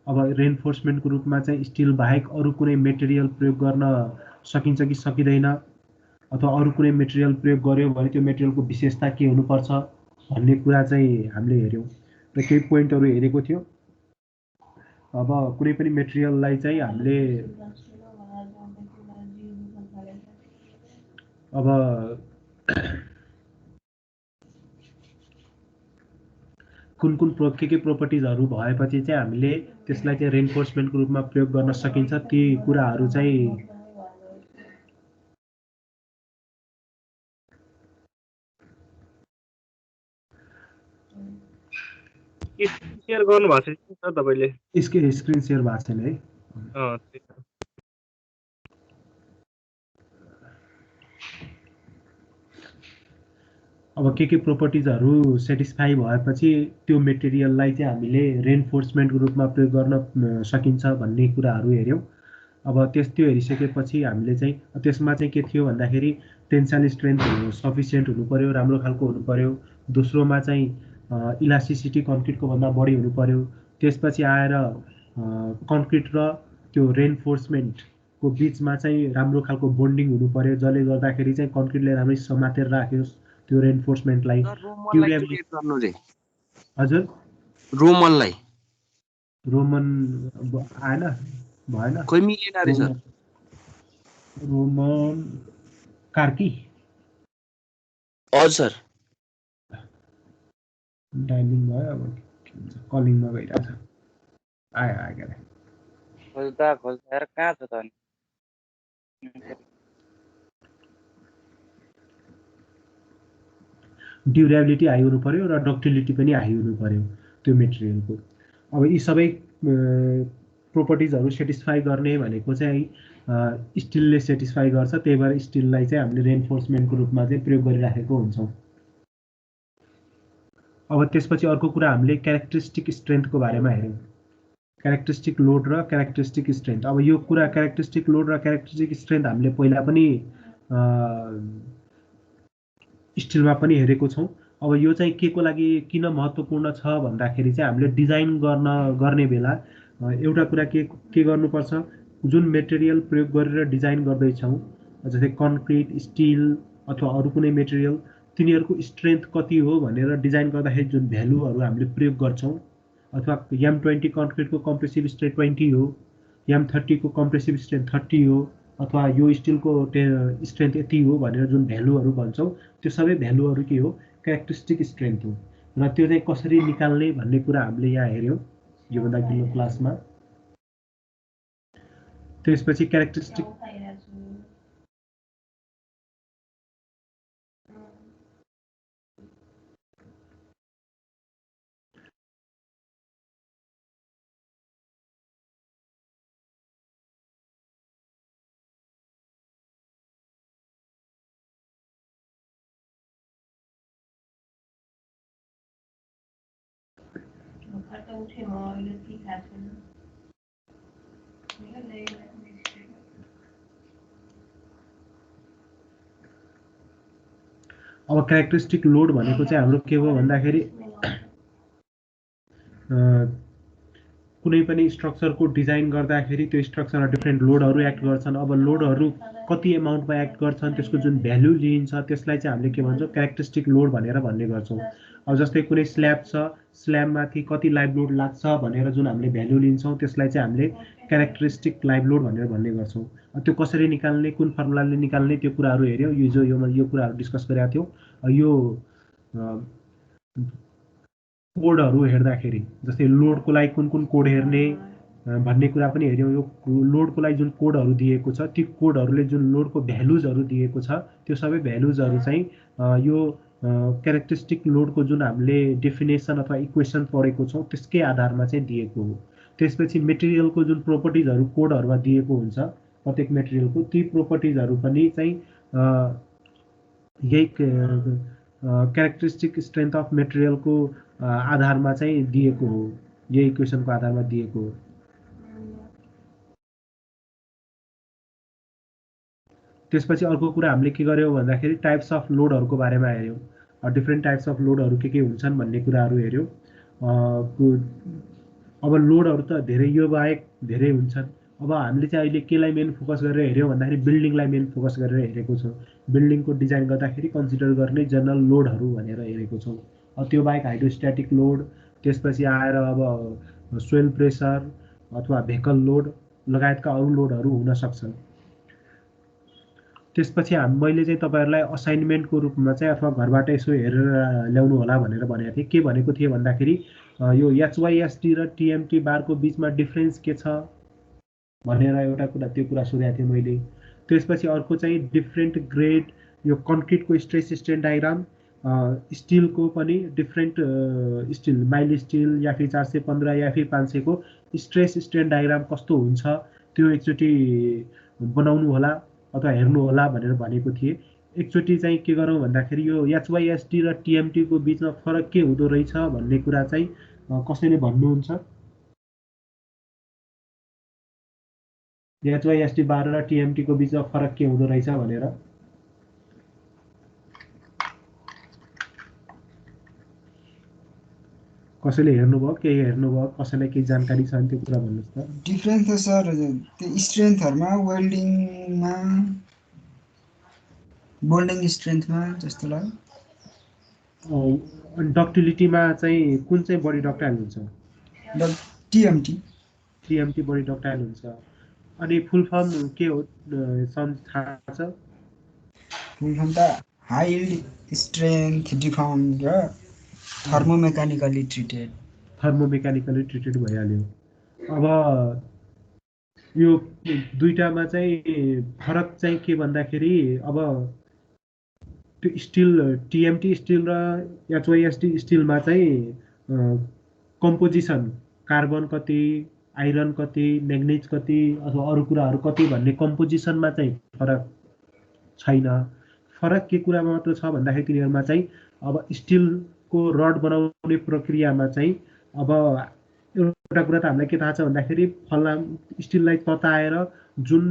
अब रेनफोर्समेन्टको रूपमा चाहिँ स्टिल बाहेक अरू कुनै मेटेरियल प्रयोग गर्न सकिन्छ कि सकिँदैन, अथवा अरू कुनै मेटेरियल प्रयोग गर्यो भने त्यो मेटेरियलको विशेषता के हुनुपर्छ भन्ने कुरा चाहिँ हामीले हेऱ्यौँ र केही पोइन्टहरू हेरेको थियो। अब कुनै पनि मेटेरियललाई चाहिँ हामीले अब कुन के प्रोपर्टिजहरू भएपछि चाहिँ हामीले त्यसलाई चाहिँ रेनफोर्समेन्टको रूपमा प्रयोग गर्न सकिन्छ, ती कुराहरू चाहिँ शेयर गर्नु भएको छ तपाईले? स्क्रिन शेयर भएको छैन है। अब के प्रोपर्टिजहरू सेटिस्फाई भएपछि त्यो मेटेरियललाई चाहिँ हामीले रेनफोर्समेन्टको रूपमा प्रयोग गर्न सकिन्छ भन्ने कुराहरू हेऱ्यौँ। अब त्यो हेरिसकेपछि हामीले चाहिँ त्यसमा चाहिँ के थियो भन्दाखेरि टेन्साइल स्ट्रेन्थ सफिसियन्ट हुनु पर्यो, राम्रो खालको हुनु पर्यो। दोस्रोमा चाहिँ इलास्टिसिटी कन्क्रिटको भन्दा बढी हुनु पर्यो। त्यसपछि आएर कन्क्रिट र त्यो रेनफोर्समेन्टको बिचमा चाहिँ राम्रो खालको बोन्डिङ हुनु पर्यो, जसले गर्दाखेरि चाहिँ कन्क्रिटले राम्ररी समातेर राख्योस् त्यो रेनफोर्समेन्टलाई। हजुर, रोमन आएन, भएन, खोइ मिलेन रे सर। रोमन कार्की हजुर सर, डाइलिङ भयो, अब कलिङमा गइरहेछ। आयो क्या खोज्दा खोज्दा कहाँ छ त? ड्युरेबिलिटी हाई हुनु पर्यो र डक्टिलिटी पनि हाई हुनु पर्यो त्यो मेटेरियलको। अब यी सबै प्रोपर्टिजहरू सेटिस्फाई गर्ने भनेको चाहिँ स्टिलले सेटिस्फाई गर्छ, त्यही भएर स्टिललाई चाहिँ हामीले रेनफोर्समेन्टको रूपमा चाहिँ प्रयोग गरिराखेको हुन्छौँ। अब त्यसपछि अर्को कुरा हामीले क्यारेक्टरिस्टिक स्ट्रेन्थको बारेमा हेऱ्यौँ। क्यारेक्टरिस्टिक लोड र क्यारेक्टरिस्टिक स्ट्रेन्थ। अब यो कुरा क्यारेक्टरिस्टिक लोड र क्यारेक्टरिस्टिक स्ट्रेन्थ हामीले पहिला पनि स्टिलमा पनि हेरेको छौँ। अब यो चाहिँ के को लागि किन महत्त्वपूर्ण छ भन्दाखेरि चाहिँ हामीले डिजाइन गर्ने बेला एउटा कुरा के गर्नुपर्छ, जुन मेटेरियल प्रयोग गरेर डिजाइन गर्दैछौँ, जस्तै कन्क्रिट, स्टिल अथवा अरू कुनै मेटेरियल, तिनीहरूको स्ट्रेन्थ कति हो भनेर डिजाइन गर्दाखेरि जुन भ्यालुहरू हामीले प्रयोग गर्छौँ, अथवा M20 कन्क्रिटको कम्प्रेसिभ स्ट्रेन्थ 20 हो, M30 को कम्प्रेसिभ स्ट्रेन्थ 30 हो, अथवा यो स्टिलको स्ट्रेन्थ यति हो भनेर जुन भ्यालुहरू भन्छौँ, त्यो सबै भ्यालुहरू के हो? क्यारेक्टरिस्टिक स्ट्रेन्थ हो। र त्यो चाहिँ कसरी निकाल्ने भन्ने कुरा हामीले यहाँ हेऱ्यौँ योभन्दा अघिल्लो क्लासमा। त्यसपछि क्यारेक्टरिस्टिक अब क्यारेक्टरिस्टिक लोड भनेको चाहिँ हाम्रो के हो भन्दाखेरि कुनै पनि स्ट्रक्चरको डिजाइन गर्दाखेरि त्यो स्ट्रक्चरमा डिफ्रेन्ट लोडहरू एक्ट गर्छन्। अब लोडहरू कति एमाउन्टमा एक्ट गर्छन्, त्यसको जुन भ्यालु लिइन्छ त्यसलाई चाहिँ हामीले के भन्छौँ? क्यारेक्टरिस्टिक लोड भनेर भन्ने गर्छौँ। अब जस्तै कुनै स्ल्याब छ, स्ल्याबमाथि कति लाइभ लोड लाग्छ भनेर जुन हामीले भ्यालु लिन्छौँ त्यसलाई चाहिँ हामीले क्यारेक्टरिस्टिक लाइभ लोड भनेर भन्ने गर्छौँ। त्यो कसरी निकाल्ने, कुन फर्मुलाले निकाल्ने, त्यो कुराहरू हेऱ्यौँ। यो कुराहरू डिस्कस गरेका थियौँ। यो कोडहरू हेर्दाखेरि जस्तै लोडको लागि कुन कोड हेर्ने भन्ने कुरा पनि हेऱ्यौँ। यो लोडको लागि जुन कोडहरू दिएको छ, ती कोडहरूले जुन लोडको भ्यालुजहरू दिएको छ, त्यो सबै भ्यालुजहरू चाहिँ यो क्यारेक्टरिस्टिक लोडको जुन हामीले डेफिनेसन अथवा इक्वेसन पढेको छौँ त्यसकै आधारमा चाहिँ दिएको हो। त्यसपछि मेटेरियलको जुन प्रोपर्टिजहरू कोडहरूमा दिएको हुन्छ प्रत्येक मेटेरियलको, ती प्रोपर्टिजहरू पनि चाहिँ यही क्यारेक्टरिस्टिक स्ट्रेन्थ अफ मेटेरियलको आधारमा चाहिँ दिएको हो, यही इक्वेसनको आधारमा दिएको हो। त्यसपछि अर्को कुरा हामीले के गर्यौँ भन्दाखेरि टाइप्स अफ लोडहरूको बारेमा हेऱ्यौँ। डिफ्रेन्ट टाइप्स अफ लोडहरू के हुन्छन् भन्ने कुराहरू हेऱ्यौँ। अब लोडहरू त धेरै यो बाहेक धेरै हुन्छन्। अब हामीले चाहिँ अहिले केलाई मेन फोकस गरेर हेऱ्यौँ भन्दाखेरि बिल्डिङलाई मेन फोकस गरेर हेरेको छौँ। बिल्डिङको डिजाइन गर्दाखेरि कन्सिडर गर्ने जनरल लोडहरू भनेर हेरेको छौँ। त्यो बाहेक हाइड्रोस्ट्याटिक लोड, त्यसपछि आएर अब सोइल प्रेसर अथवा भेकल लोड लगायतका अरू लोडहरू हुन सक्छन्। त्यसपछि मैले चाहिँ तपाईँहरूलाई असाइनमेन्टको रूपमा चाहिँ अथवा घरबाट यसो हेरेर ल्याउनु होला भनेर भनेको थिएँ। के भनेको थिएँ भन्दाखेरि यो एचवाइएसटी र टिएमटी बारको बिचमा डिफ्रेन्स के छ भनेर एउटा कुरा त्यो कुरा सोधेको थिएँ मैले। त्यसपछि अर्को चाहिँ डिफ्रेन्ट ग्रेड यो कन्क्रिटको स्ट्रेस स्ट्रेन डायग्राम, स्टिलको पनि डिफ्रेन्ट स्टिल माइल स्टिल याफी 415 याफी 500 को स्ट्रेस स्ट्रेन डायग्राम कस्तो हुन्छ त्यो एकचोटि बनाउनु होला अथवा हेर्नु होला भनेर भनेको थिएँ। एकचोटि चाहिँ के गरौँ भन्दाखेरि यो एचवाइएसटी र टिएमटीको बिचमा फरक के हुँदो रहेछ भन्ने कुरा चाहिँ कसैले भन्नुहुन्छ? एचवाइएसटी बार र टिएमटीको बिचमा फरक के हुँदो रहेछ भनेर? कसैले हेर्नुभयो, केही हेर्नुभयो, कसैलाई केही जानकारी छ भने त्यो कुरा भन्नुहोस् त। डिफ्रेन्स त सर त्यो स्ट्रेन्थहरुमा वेल्डिङमा बोल्डिङ स्ट्रेन्थमा जस्तो लाग्यो। अनि डक्टिलिटीमा चाहिँ कुन चाहिँ बढी डक्टाइल हुन्छ? टिएमटी। टिएमटी बढी डक्टाइल हुन्छ। अनि फुल फर्म के हो थाहा छ? फुल फर्म त हाई यील्ड स्ट्रेन्थ डिफाउन्ड र थर्मोमेकानिकली ट्रिटेड। थर्मोमेकानिकली ट्रिटेड भइहाल्यो। अब यो दुईटामा चाहिँ फरक चाहिँ के भन्दाखेरि अब त्यो स्टिल टिएमटी स्टिल र एचवाइएसटी स्टिलमा चाहिँ कम्पोजिसन कार्बन कति, आइरन कति, म्याग्नेज कति अथवा अरू कुराहरू कति भन्ने कम्पोजिसनमा चाहिँ फरक छैन। फरक के कुरामा मात्र छ भन्दाखेरि तिनीहरूमा चाहिँ अब स्टिलको रड बनाउने प्रक्रियामा चाहिँ अब एउटा कुरा त हामीलाई के थाहा छ भन्दाखेरि स्टिललाई तताएर जुन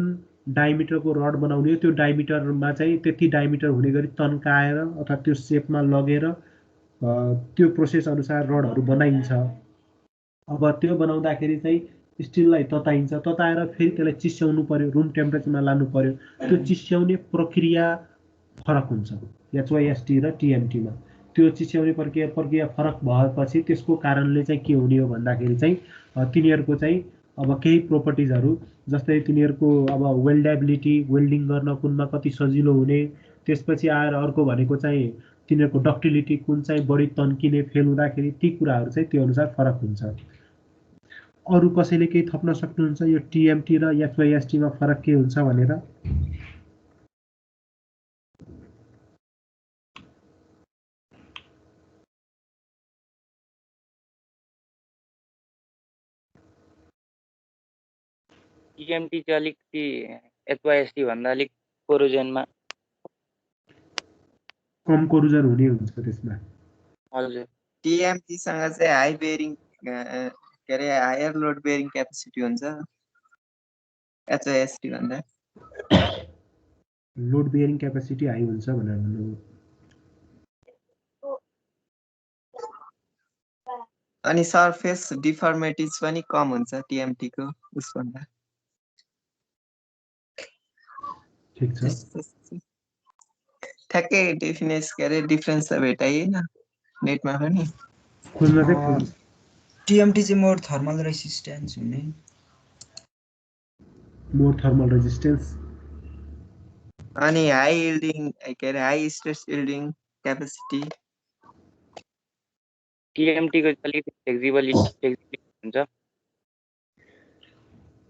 डायमिटरको रड बनाउने त्यो डायमिटरमा चाहिँ त्यति डायमिटर हुने गरी तन्काएर अथवा त्यो सेपमा लगेर त्यो प्रोसेस अनुसार रडहरू बनाइन्छ। अब त्यो बनाउँदाखेरि चाहिँ स्टिललाई तताइन्छ, तताएर फेरि त्यसलाई चिस्याउनु पर्यो, रुम टेम्परेचरमा लानु पर्यो। त्यो चिस्याउने प्रक्रिया फरक हुन्छ एचवाइएसटी र टिएमटीमा। त्यो चिस्याउने प्रक्रिया फरक भएपछि त्यसको कारणले चाहिँ के हुने हो भन्दाखेरि चाहिँ तिनीहरूको चाहिँ अब केही प्रोपर्टिजहरू जस्तै तिनीहरूको अब वेल्डेबिलिटी, वेल्डिङ गर्न कुनमा कति सजिलो हुने, त्यसपछि आएर अर्को भनेको चाहिँ तिनीहरूको डक्टिलिटी कुन चाहिँ बढी तन्किने फेल हुँदाखेरि ती कुराहरू चाहिँ त्यो अनुसार फरक हुन्छ। अरू कसैले केही थप्न सक्नुहुन्छ यो टिएमटी र एचवाइएसटीमा फरक के हुन्छ भनेर? टिएमटी चाहिँ अलिकति एचवाइएसटी भन्दा अलिक कोरोजनमा कम कोरोजन हुने हुन्छ त्यसमा। हजुर। टिएमटी सँग चाहिँ हाई बेरिङ के अरे हायर लोड बेरिङ क्यापेसिटी हुन्छ एचआइएसटी भन्दा। लोड बेरिङ क्यापेसिटी हाई हुन्छ भनेर भन्नु। अनि सरफेस डिफर्मिटिज पनि कम हुन्छ टिएमटी को उसभन्दा। ठीक छ। ठ्याक्कै डेफिनेस के अरे डिफरेन्स त भेटाइएन नेटमा पनि। खोज्न चाहिँ टिएमटी चाहिँ मोर थर्मल रेसिस्टेन्स हुने। More thermal resistance. अनि हाई यील्डिङ के अरे हाई स्ट्रेस यील्डिङ क्यापेसिटी। टिएमटी को अलिकति फ्लेक्सिबिलिटी हुन्छ।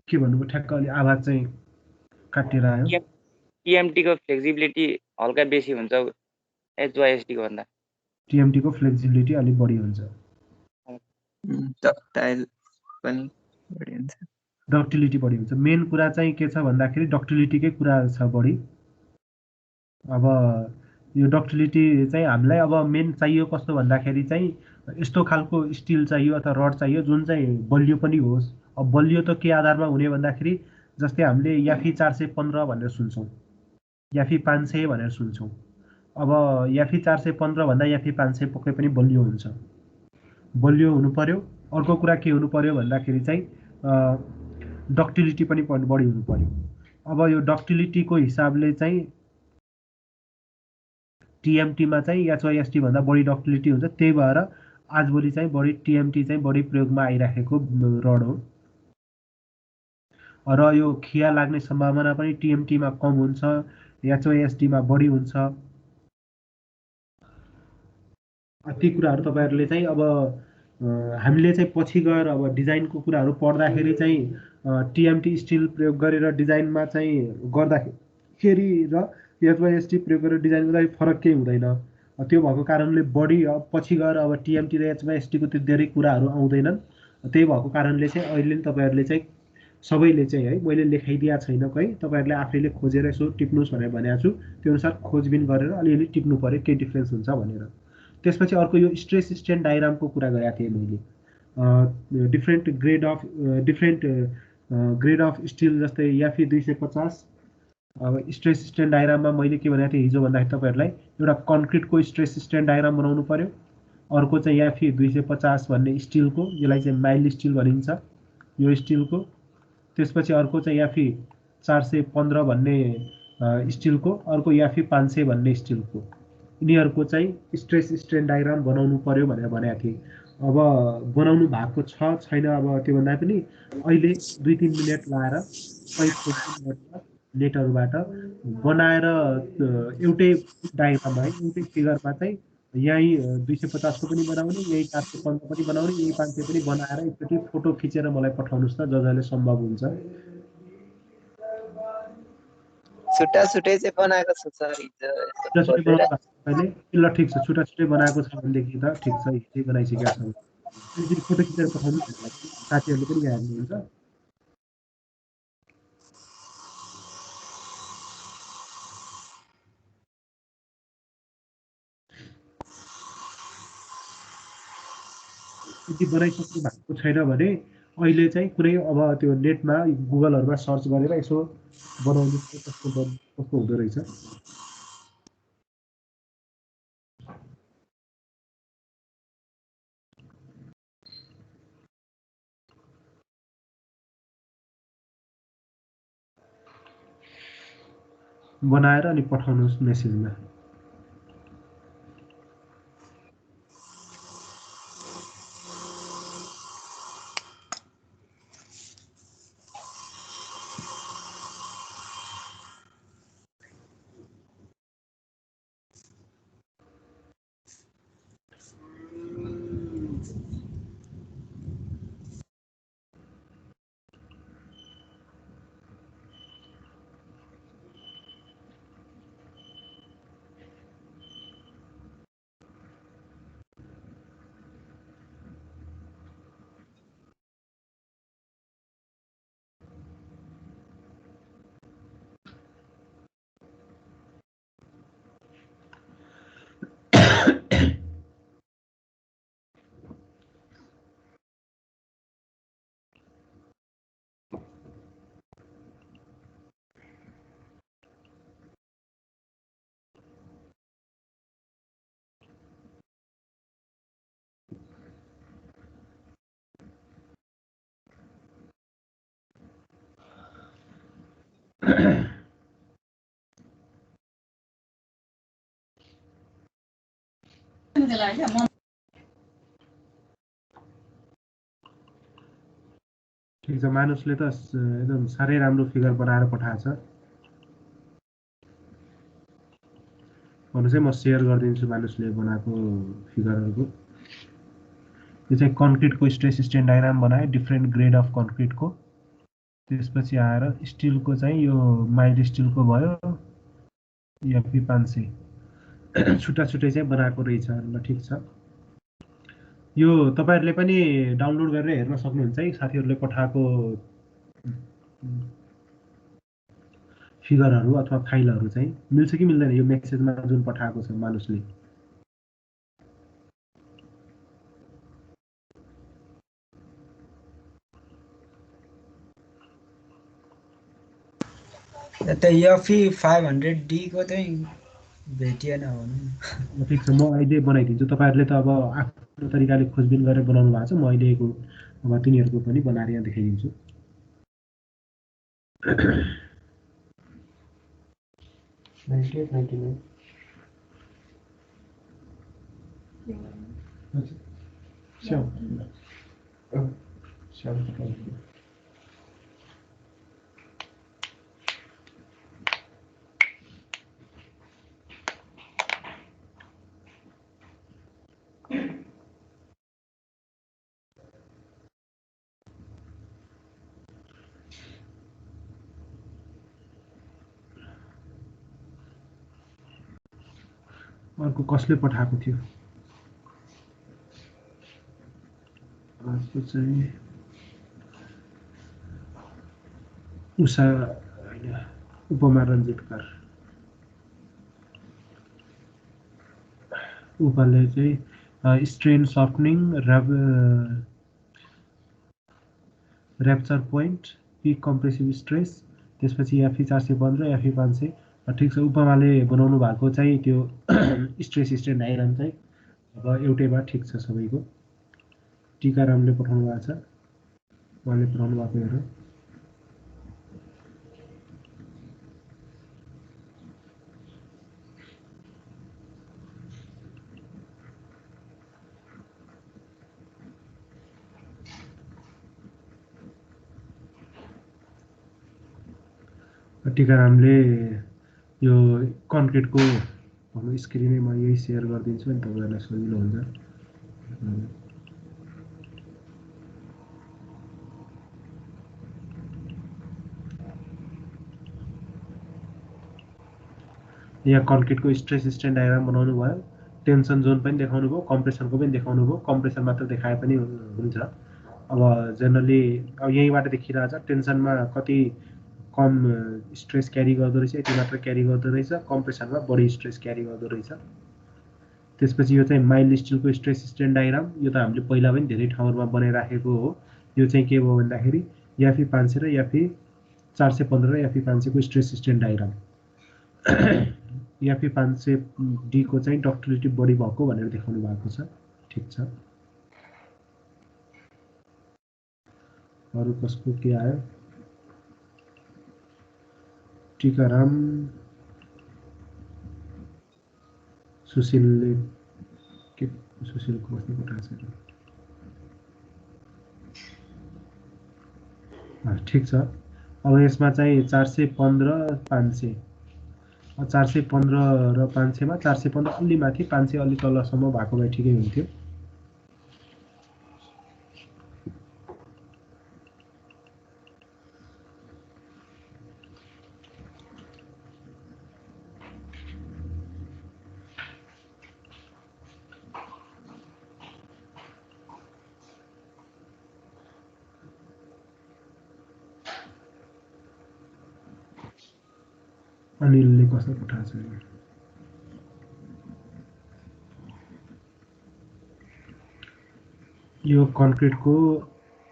के भन्नुभयो ठ्याक्क अलि आवाज चाहिँ काटेर आयो। टिएमटी को फ्लेक्सिबिलिटी हल्का बेसी हुन्छ एचवाइएसटी को भन्दा। टिएमटी को फ्लेक्सिबिलिटी अलिक बढी हुन्छ। डक्टाइल पनि बढी हुन्छ। डक्टिलिटी बढी हुन्छ। मेन कुरा चाहिँ के छ भन्दाखेरि डक्टिलिटीकै कुरा छ बढी। अब यो डक्टिलिटी चाहिँ हामीलाई अब मेन चाहियो कस्तो भन्दाखेरि चाहिँ यस्तो खालको स्टिल चाहियो अथवा रड चाहियो जुन चाहिँ बलियो पनि होस्। अब बलियो त के आधारमा हुने भन्दाखेरि जस्तै हामीले याफी 415 भनेर सुन्छौँ, याफी 500 भनेर सुन्छौँ। अब याफी 415 भन्दा याफी 500 पक्कै पनि बलियो हुन्छ। बलियो हुनु पर्यो अर्को कुरा के हुनु पर्यो भन्दाखेरि चाहिँ डक्टिलिटी पनि बढी हुनु पर्यो। अब यो डक्टिलिटीको हिसाबले चाहिँ टिएमटीमा चाहिँ एचवाइएसटी भन्दा बढी डक्टिलिटी हुन्छ, त्यही भएर आजभोलि चाहिँ बढी टिएमटी चाहिँ बढी प्रयोगमा आइराखेको रड हो। र यो खिया लाग्ने सम्भावना पनि टिएमटीमा कम हुन्छ, एचवाइएसटीमा बढी हुन्छ। ती कुराहरू तपाईँहरूले चाहिँ अब हामीले चाहिँ पछि गएर अब डिजाइनको कुराहरू पढ्दाखेरि चाहिँ टिएमटी स्टिल प्रयोग गरेर डिजाइनमा चाहिँ गर्दाखेरि र एचवाइएसटी प्रयोग गरेर डिजाइन गर्दाखेरि फरक केही हुँदैन। त्यो भएको कारणले बढी पछि गएर अब टिएमटी र एचवाइएसटीको त्यो धेरै कुराहरू आउँदैनन्। त्यही भएको कारणले चाहिँ अहिले तपाईँहरूले चाहिँ सबैले चाहिँ है, मैले लेखाइदिएको छैन, है तपाईँहरूले आफैले खोजेर यसो टिप्नुहोस् भनेर भनेको छु, त्यो अनुसार खोजबिन गरेर अलिअलि टिप्नु पर्यो के डिफ्रेन्स हुन्छ भनेर। त्यसपछि अर्को यो स्ट्रेस स्ट्रेन डायग्रामको कुरा गरेको थिएँ मैले। डिफ्रेन्ट ग्रेड अफ स्टिल जस्तै याफी 250। अब स्ट्रेस स्ट्रेन डायग्राममा मैले के भनेको थिएँ हिजो भन्दाखेरि तपाईँहरूलाई एउटा कन्क्रिटको स्ट्रेस स्ट्रेन डायग्राम बनाउनु पर्यो, अर्को चाहिँ याफी 250 भन्ने स्टिलको, यसलाई चाहिँ माइल्ड स्टिल भनिन्छ यो स्टिलको। त्यसपछि अर्को चाहिँ याफी 415 भन्ने स्टिलको, अर्को याफी 500 भन्ने स्टिलको। यिनीहरूको चाहिँ स्ट्रेस स्ट्रेन डायग्राम बनाउनु पर्यो भनेर भनेको थिएँ। अब बनाउनु भएको छ छैन, अब त्योभन्दा पनि अहिले 2-3 मिनट लाएर नेटहरूबाट बनाएर एउटै डायग्राममा है, एउटै फिगरमा चाहिँ यहीँ 250 को पनि बनाउने, यही 415 पनि बनाउने, यही 500 पनि बनाएर एकचोटि फोटो खिचेर मलाई पठाउनुहोस् न जसले सम्भव हुन्छ। छुट्टा छुट्टै चाहिँ बनाएको छ सर हिजो। ल ठिक छ, छुट्टा छुट्टै बनाएको छ भनेदेखि त ठिक छ, हिजै बनाइसकेका छौँ। फेरि फोटो खिचेर पठाउनु मलाई, साथीहरूले पनि हेर्नुहुन्छ। यदि बनाइसक्नु भएको छैन भने अहिले चाहिँ कुनै अब त्यो नेटमा गुगलहरूमा सर्च गरेर यसो बनाउनु कस्तो हुँदो रहेछ। बनाएर अनि पठाउनुहोस् मेसेजमा। ठिक छ, मानुसले त एकदम साह्रै राम्रो फिगर बनाएर पठाएको छ। भन्नु चाहिँ म सेयर गरिदिन्छु मानुसले बनाएको फिगरहरूको। यो चाहिँ कन्क्रिटको स्ट्रेस स्ट्रेन डायग्राम बनायो, डिफ्रेन्ट ग्रेड अफ कन्क्रिटको। त्यसपछि आएर स्टिलको चाहिँ यो माइल्ड स्टिलको भयो, एफपी 500 छुट्टा छुट्टै चाहिँ बनाएको रहेछ। ल ठिक छ, यो तपाईँहरूले पनि डाउनलोड गरेर हेर्न सक्नुहुन्छ है, साथीहरूले पठाएको फिगरहरू अथवा फाइलहरू चाहिँ मिल्छ कि मिल्दैन यो मेसेजमा जुन पठाएको छ मानुसले। त एफी 500D को चाहिँ भेटिएन भनौँ। ठिक छ, म अहिले बनाइदिन्छु। तपाईँहरूले त अब आफ्नो तरिकाले खोजबिन गरेर बनाउनु भएको छ, म अहिलेको अब तिनीहरूको पनि बनाएर यहाँ देखाइदिन्छु। अर्को कसले पठाएको थियो? अर्को चाहिँ उषा होइन, उपमा रञ्जितकर। उपाले चाहिँ strain softening, rupture point, peak compressive stress, त्यसपछि एफई 415, एफई 500। ठिक छ, उपमाले बनाउनु भएको चाहिँ त्यो स्ट्रेस स्ट्रेन डायग्राम चाहिँ अब एउटैमा ठिक छ सबैको। टिकारामले पठाउनु भएको छ, उहाँले पठाउनु भएको हेर। टिकारामले यो कन्क्रिटको स्क्रिनै म यही सेयर गरिदिन्छु अनि तपाईँहरूलाई सजिलो हुन्छ। यहाँ कन्क्रिटको स्ट्रेस स्ट्रेन डायग्राम बनाउनु भयो, टेन्सन जोन पनि देखाउनु भयो, कम्प्रेसनको पनि देखाउनु भयो। कम्प्रेसन मात्र देखाए पनि हुन्छ। अब जेनरली अब यहीँबाट देखिरहेछ टेन्सनमा कति कम स्ट्रेस क्यारी गर्दो रहेछ, यति मात्र क्यारी गर्दो रहेछ, कम्प्रेसनमा बढी स्ट्रेस क्यारी गर्दो रहेछ। त्यसपछि यो चाहिँ माइल्ड स्टिलको स्ट्रेस स्ट्रेन डायग्राम, यो त हामीले पहिला पनि धेरै ठाउँहरूमा बनाइराखेको हो। यो चाहिँ के भयो भन्दाखेरि एफई 500 र एफई 415 र एफई 500 को stress strain diagram. FE 500D को चाहिँ डक्टिलिटी बढी भएको भनेर देखाउनु भएको छ। ठिक छ, अरू कसको के आयो? टिकाराम, सुशीलले के सुशीलको कस्तो पठाएको छ? ठिक छ, अब यसमा चाहिँ 415 500, 415 र 500 मा 415 अलि माथि 500 अलि तलसम्म भएको भए ठिकै हुन्थ्यो। अनिलले कसो पठाएको छ? यो कन्क्रिटको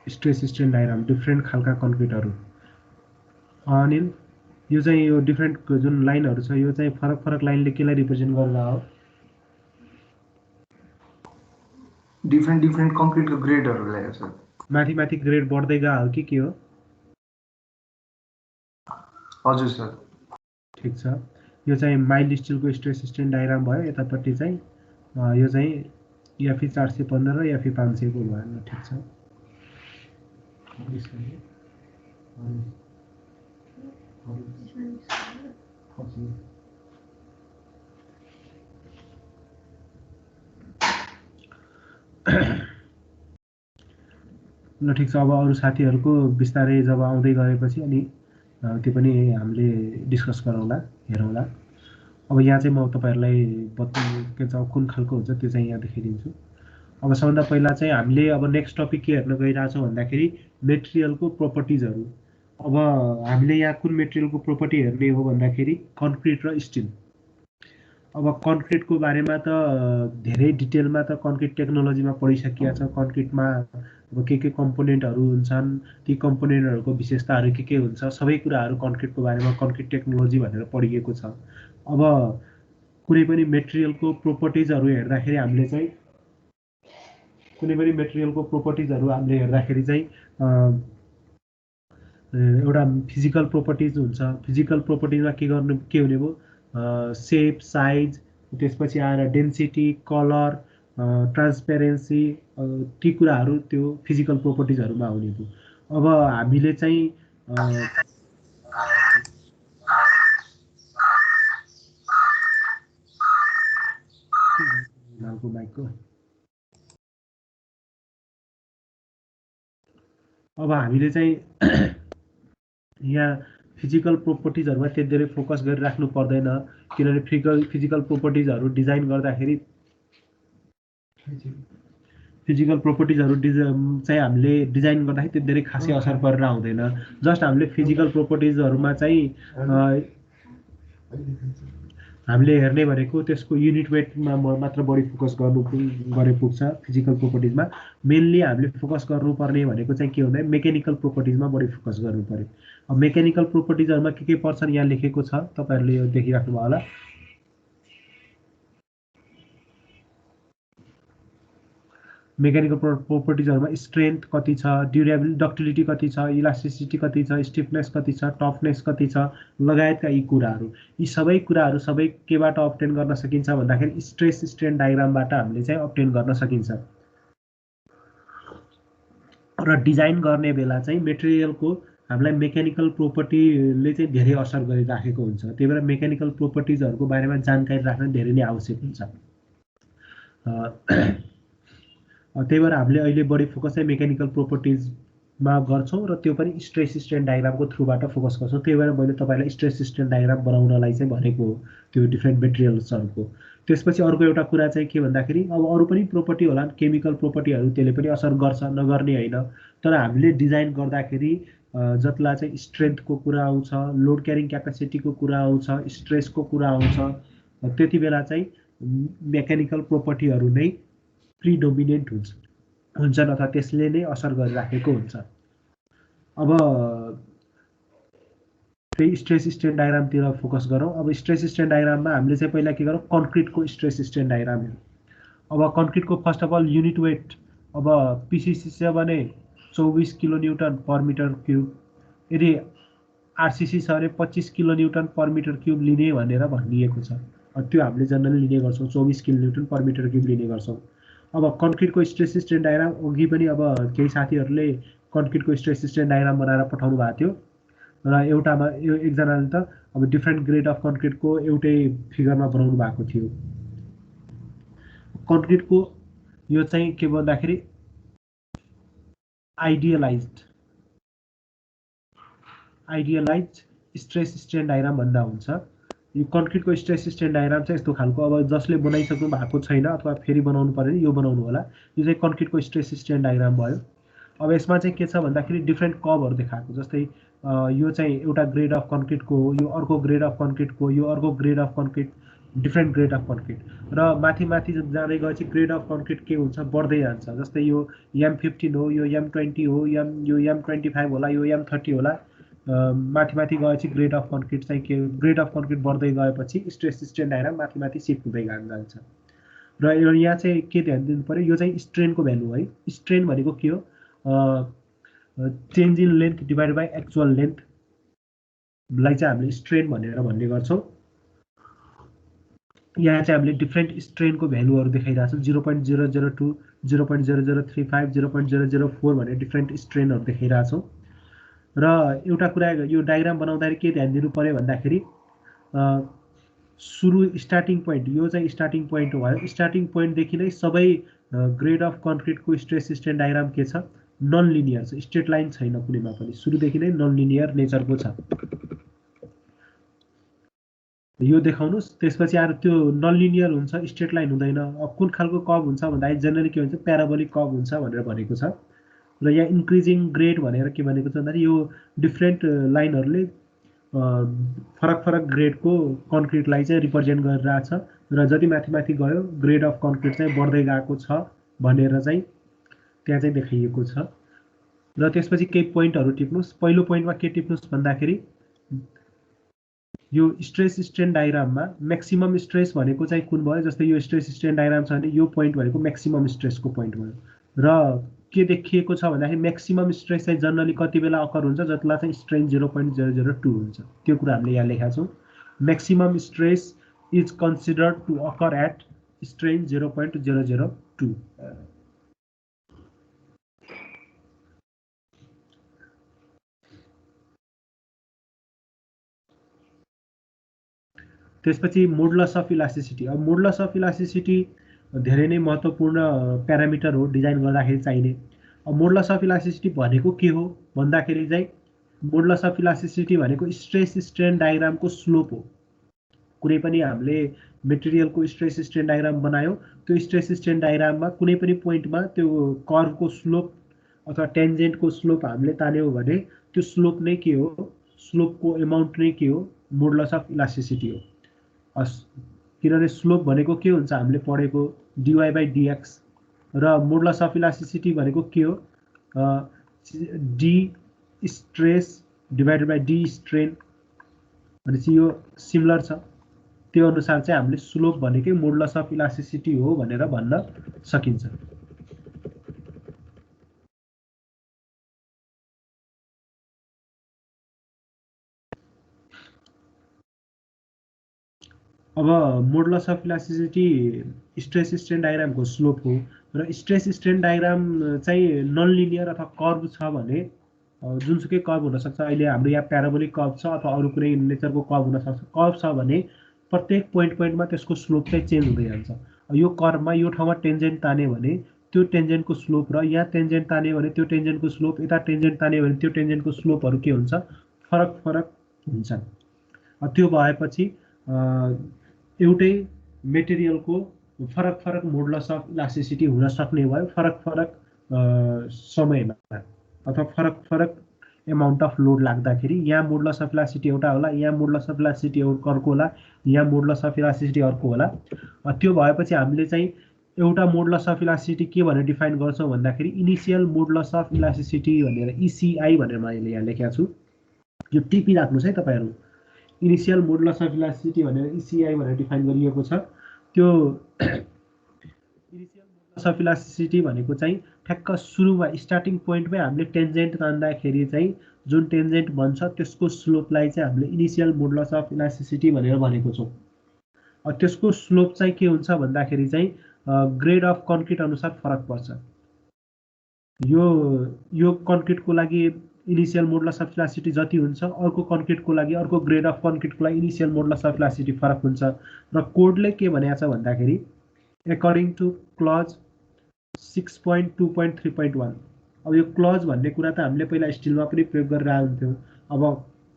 स्ट्रेस स्ट्रेन डायग्राम, डिफ्रेन्ट खालका कन्क्रिटहरू। अनिल, यो चाहिँ यो डिफ्रेन्ट जुन लाइनहरू छ यो चाहिँ फरक फरक लाइनले केलाई रिप्रेजेन्ट गरेर हो? डिफ्रेन्ट कन्क्रिटको ग्रेडहरूलाई हो सर। माथि माथि ग्रेड बढ्दै गयो कि के हो? हजुर सर। ठिक छ, यो चाहिँ माइल्ड स्टिलको स्ट्रेस स्ट्रेन डायग्राम भयो। यतापट्टि चाहिँ यो चाहिँ एफई 415 र एफई 500 को भयो। ठिक छ, ल ठिक छ। अब अरू साथीहरूको बिस्तारै जब आउँदै गएपछि अनि त्यो पनि हामीले डिस्कस गरौँला, हेरौँला। अब यहाँ चाहिँ म तपाईँहरूलाई के छ कुन खालको हुन्छ त्यो चाहिँ यहाँ देखाइदिन्छु। अब सबभन्दा पहिला चाहिँ हामीले अब नेक्स्ट टपिक के हेर्न गइरहेछौँ भन्दाखेरि मेटेरियलको प्रोपर्टिजहरू। अब हामीले यहाँ कुन मेटेरियलको प्रोपर्टी हेर्ने हो भन्दाखेरि कन्क्रिट र स्टिल। अब कन्क्रिटको बारेमा त धेरै डिटेलमा त कन्क्रिट टेक्नोलोजीमा पढिसकिया छ। कन्क्रिटमा अब के कम्पोनेन्टहरू हुन्छन्, ती कम्पोनेन्टहरूको विशेषताहरू के हुन्छ, सबै कुराहरू कन्क्रिटको बारेमा कन्क्रिट टेक्नोलोजी भनेर पढिएको छ। अब कुनै पनि मेटेरियलको प्रोपर्टिजहरू हेर्दाखेरि हामीले चाहिँ एउटा फिजिकल प्रोपर्टिज हुन्छ। फिजिकल प्रोपर्टिजमा के हुने भयो, सेप, साइज, त्यसपछि आएर डेन्सिटी, कलर, ट्रान्सपेरेन्सी, ती कुराहरू त्यो फिजिकल प्रोपर्टिजहरूमा हुने भयो। अब हामीले चाहिँ यहाँ फिजिकल प्रोपर्टिजहरुमा त्यति धेरै फोकस गरिराख्नु पर्दैन, किनभने फिजिकल प्रोपर्टिजहरु डिजाइन गर्दाखेरि चाहिँ हामीले डिजाइन गर्दाखेरि त्यति धेरै खासै असर परेर आउँदैन। जस्ट हामीले फिजिकल प्रोपर्टिजहरुमा चाहिँ हामीले हेर्ने भनेको त्यसको युनिट वेटमा मात्र बढी फोकस गरे पुग्छ। फिजिकल प्रोपर्टिजमा मेनली हामीले फोकस गर्नुपर्ने भनेको चाहिँ के भन्दा मेकानिकल प्रोपर्टिजमा बढी फोकस गर्नु पर्यो। अब मेकानिकल प्रोपर्टिजहरुमा के पर्छन् यहाँ लेखेको छ, तपाईहरुले यो देखिराख्नु भयो होला। मेकानिकल प्रोपर्टिजहरुमा स्ट्रेन्थ कति छ, ड्युरेबिलिटी, डक्टिलिटी कति छ, इलास्टिसिटी कति छ, स्टिफनेस कति छ, टफनेस कति छ, लगायतका यी कुराहरू, यी सबै कुराहरू सबै केबाट अब्टेन गर्न सकिन्छ भन्दाखेरि स्ट्रेस स्ट्रेन डायग्रामबाट हामीले चाहिँ अब्टेन गर्न सकिन्छ। र डिजाइन गर्ने बेला चाहिँ मेटेरियलको हामीलाई मेकानिकल प्रोपर्टीले चाहिँ धेरै असर गरिराखेको हुन्छ। त्यही भएर मेकानिकल प्रोपर्टिजहरुको बारेमा जानकारी राख्न धेरै नै आवश्यक हुन्छ। त्यही भएर हामीले अहिले बढी फोकस चाहिँ मेकानिकल प्रोपर्टिजमा गर्छौं र त्यो पनि स्ट्रेस स्ट्रेन डायग्रामको थ्रुबाट फोकस गर्छौं। त्यही भएर मैले तपाईलाई स्ट्रेस स्ट्रेन डायग्राम बनाउनलाई चाहिँ भनेको हो, त्यो डिफरेन्ट मेटेरियल्सहरुको। त्यसपछि अर्को एउटा कुरा चाहिँ के भन्दाखेरि अब अरु पनि प्रोपर्टी होलान्, केमिकल प्रोपर्टीहरु, त्यसले पनि असर गर्छ, नगर्ने हैन। तर हामीले डिजाइन गर्दाखेरि जतला चाहिँ स्ट्रेन्थको कुरा आउँछ, लोड क्यारिङ क्यापेसिटीको कुरा आउँछ, स्ट्रेसको कुरा आउँछ, त्यतिबेला चाहिँ मेकानिकल प्रोपर्टीहरु नै प्रिडोमिनेन्ट हुन्छन् अथवा त्यसले नै असर गरिराखेको हुन्छ। अब त्यही स्ट्रेस स्ट्रेन डायग्रामतिर फोकस गरौँ। अब स्ट्रेस स्ट्रेन डायग्राममा हामीले चाहिँ पहिला के गरौँ, कन्क्रिटको स्ट्रेस स्ट्रेन डायग्राम हेरौँ। अब कन्क्रिटको first of all unit weight, अब पीसीसी छ भने 24 kilo newton per metre cube, यदि आरसीसी छ भने 25 kilo newton per metre cube लिने भनेर भनिएको छ। त्यो हामीले जनरली लिने गर्छौं, 24 kilo newton per metre cube लिने गर्छौं। अब कन्क्रिटको स्ट्रेस स्ट्रेन डायग्राम अघि पनि अब केही साथीहरुले कन्क्रिटको स्ट्रेस स्ट्रेन डायग्राम बनाएर पठाउनु भएको थियो र एउटामा एकजनाले त अब डिफरेन्ट ग्रेड अफ कन्क्रिटको एउटै फिगरमा बनाउनु भएको थियो। कन्क्रिटको यो चाहिँ के भन्दाखेरि आइडियलाइज्ड स्ट्रेस स्ट्रेन डायग्राम भन्दा हुन्छ। यो कन्क्रिटको स्ट्रेस स्ट्रेन डायग्राम चाहिँ यस्तो खालको, अब जसले बनाइसक्नु भएको छैन अथवा फेरि बनाउनु पर्यो यो बनाउनु होला। यो चाहिँ कन्क्रिटको स्ट्रेस स्ट्रेन डायग्राम भयो। अब यसमा चाहिँ के छ भन्दाखेरि डिफरेन्ट कर्भहरु देखाएको, जस्तै यो चाहिँ एउटा ग्रेड अफ कन्क्रिटको हो, यो अर्को ग्रेड अफ कन्क्रिटको, यो अर्को grade of concrete, different grade of concrete. र माथि माथि जाँदै गएपछि ग्रेड अफ कन्क्रिट के हुन्छ, बढ्दै जान्छ। जस्तै यो M15 हो, यो M20 हो, यो M25 होला, यो M30 होला। माथि माथि गएपछि ग्रेड अफ कन्क्रिट चाहिँ के, ग्रेड अफ कन्क्रिट बढ्दै गएपछि स्ट्रेस स्ट्रेन डायग्राम माथि माथि शिफ्ट हुँदै जान्छ। र यहाँ चाहिँ के ध्यान दिनु पर्यो, यो चाहिँ स्ट्रेनको भ्यालु है। स्ट्रेन भनेको के हो, change in length divided by actual length लाई चाहिँ हामीले स्ट्रेन भनेर भन्ने गर्छौं। यहाँ चाहिँ हामीले डिफरेन्ट स्ट्रेनको भ्यालुहरु देखाइरहेको छौं, 0.002, 0.0035, 0.004 भन्ने डिफरेन्ट स्ट्रेनहरु देखाइरहेको छौं। र एउटा कुरा यो डायग्राम बनाउँदाखेरि के ध्यान दिनु पर्यो भन्दाखेरि सुरु स्टार्टिङ पोइन्ट, यो चाहिँ स्टार्टिङ पोइन्ट हो। स्टार्टिङ पोइन्ट देखि नै सबै ग्रेड अफ कन्क्रिटको स्ट्रेस स्ट्रेन डायग्राम के छ, नन लिनियर छ, स्ट्रेट लाइन छैन कुनैमा पनि, सुरुदेखि नै नन लिनियर नेचरको छ। यो देखाउनुस्। त्यसपछि आएर त्यो नन लिनियर हुन्छ, स्ट्रेट लाइन हुँदैन। अब कुन खालको कर्भ हुन्छ भन्दाखेरि जनरली के भन्छ, प्याराबोलिक कर्भ हुन्छ भनेर भनेको छ। र यहाँ इन्क्रिजिङ ग्रेड भनेर के भनेको छ भन्दाखेरि यो डिफरेन्ट लाइनहरुले फरक फरक ग्रेडको कन्क्रिटलाई चाहिँ रिप्रेजेन्ट गरिरहेछ र जति माथि माथि गयो ग्रेड अफ कन्क्रिट चाहिँ बढ्दै गएको छ भनेर चाहिँ त्यहाँ चाहिँ देखाइएको छ। र त्यसपछि केही पोइन्टहरु टिप्नुस्। पहिलो पोइन्टमा के टिप्नुस् भन्दाखेरि यो स्ट्रेस स्ट्रेन डायग्राममा म्याक्सिमम स्ट्रेस भनेको चाहिँ कुन भयो, जस्तै यो स्ट्रेस स्ट्रेन डायग्राम छ भने यो पोइन्ट भनेको म्याक्सिमम स्ट्रेसको पोइन्ट भयो र के देखिएको छ भन्दाखेरि म्याक्सिमम स्ट्रेस चाहिँ जनरली कति बेला अकर हुन्छ, जसलाई चाहिँ स्ट्रेन 0.002 हुन्छ। त्यो कुरा हामीले यहाँ लेखेका छौँ। Maximum stress is considered to occur at strain 0.002। त्यसपछि मोडुलस अफ इलास्टिसिटी। अब मोडुलस अफ इलास्टिसिटी धेरै नै महत्त्वपूर्ण प्यारामिटर हो डिजाइन गर्दाखेरि चाहिने। अब मोडुलस अफ इलास्टिसिटी भनेको के हो भन्दाखेरि चाहिँ मोडुलस अफ इलास्टिसिटी भनेको स्ट्रेस स्ट्रेन डायग्रामको स्लोप हो। कुनै पनि हामीले मेटेरियलको स्ट्रेस स्ट्रेन डायग्राम बनायो, त्यो स्ट्रेस स्ट्रेन डायग्राममा कुनै पनि पोइन्टमा त्यो कर्भको स्लोप अथवा टेन्जेन्टको स्लोप हामीले तान्यौँ भने त्यो स्लोप नै के हो, स्लोपको एमाउन्ट नै के हो, मोडुलस अफ इलास्टिसिटी हो। किनभने स्लोप भनेको के हुन्छ हामीले पढेको dy/dx र मोडुलस अफ इलास्टिसिटी भनेको के हो, D stress divided by D strain भनेपछि यो सिमिलर छ। त्यो अनुसार चाहिँ हामीले स्लोप भनेकै मोडुलस अफ इलास्टिसिटी हो भनेर भन्न सकिन्छ। अब modulus of elasticity stress strain डायग्रामको स्लोप हो र स्ट्रेस स्ट्रेन डायग्राम चाहिँ नन लिनियर अथवा कर्भ छ भने जुनसुकै कर्भ हुनसक्छ। अहिले हाम्रो यहाँ प्याराबोलिक कर्भ छ अथवा अरू कुनै नेचरको कर्भ हुनसक्छ। कर्भ छ भने प्रत्येक पोइन्टमा त्यसको स्लोप चाहिँ चेन्ज हुँदै जान्छ। यो कर्भमा यो ठाउँमा टेन्जेन्ट तान्यो भने त्यो टेन्जेन्टको स्लोप र यहाँ टेन्जेन्ट तान्यो भने त्यो टेन्जेन्टको स्लोप, यता टेन्जेन्ट तान्यो भने त्यो टेन्जेन्टको स्लोपहरू के हुन्छ, फरक फरक हुन्छ। त्यो भएपछि एउटै मेटेरियलको फरक फरक मोडुलस अफ इलास्टिसिटी हुन सक्ने भयो फरक फरक समयमा अथवा फरक फरक एमाउन्ट अफ लोड लाग्दाखेरि। यहाँ मोडुलस अफ इलास्टिसिटी एउटा होला, यहाँ मोडुलस अफ इलास्टिसिटी अर्को होला, यहाँ मोडुलस अफ इलास्टिसिटी अर्को होला। त्यो भएपछि हामीले चाहिँ एउटा मोडुलस अफ इलास्टिसिटी के भनेर डिफाइन गर्छौँ भन्दाखेरि इनिसियल मोडुलस अफ इलास्टिसिटी भनेर ECI भनेर मैले यहाँ लेखेको छु। यो टिपी राख्नुहोस् है तपाईँहरू। इनिसियल मोडुलस अफ इलास्टिसिटी भनेर ECI भनेर डिफाइन गरिएको छ। त्यो इनिसियल मोडुलस अफ इलास्टिसिटी भनेको चाहिँ ठ्याक्क सुरुमा स्टार्टिङ पोइन्टमै हामीले टेन्जेन्ट तान्दाखेरि चाहिँ जुन टेन्जेन्ट बन्छ त्यसको स्लोपलाई चाहिँ हामीले इनिसियल मोडुलस अफ इलास्टिसिटी भनेर भनेको छौँ। त्यसको स्लोप चाहिँ के हुन्छ भन्दाखेरि चाहिँ ग्रेड अफ कन्क्रिट अनुसार फरक पर्छ। यो कन्क्रिटको लागि इनिसियल मोडुलस अफ इलास्टिसिटी जति हुन्छ, अर्को कन्क्रिटको लागि, अर्को ग्रेड अफ कन्क्रिटको लागि इनिसियल मोडुलस अफ इलास्टिसिटी फरक हुन्छ। र कोडले के भनेको छ भन्दाखेरि एकर्डिङ टु क्लज 6.2.3.1। अब यो क्लज भन्ने कुरा त हामीले पहिला स्टिलमा पनि प्रयोग गरेर आउँथ्यौँ। अब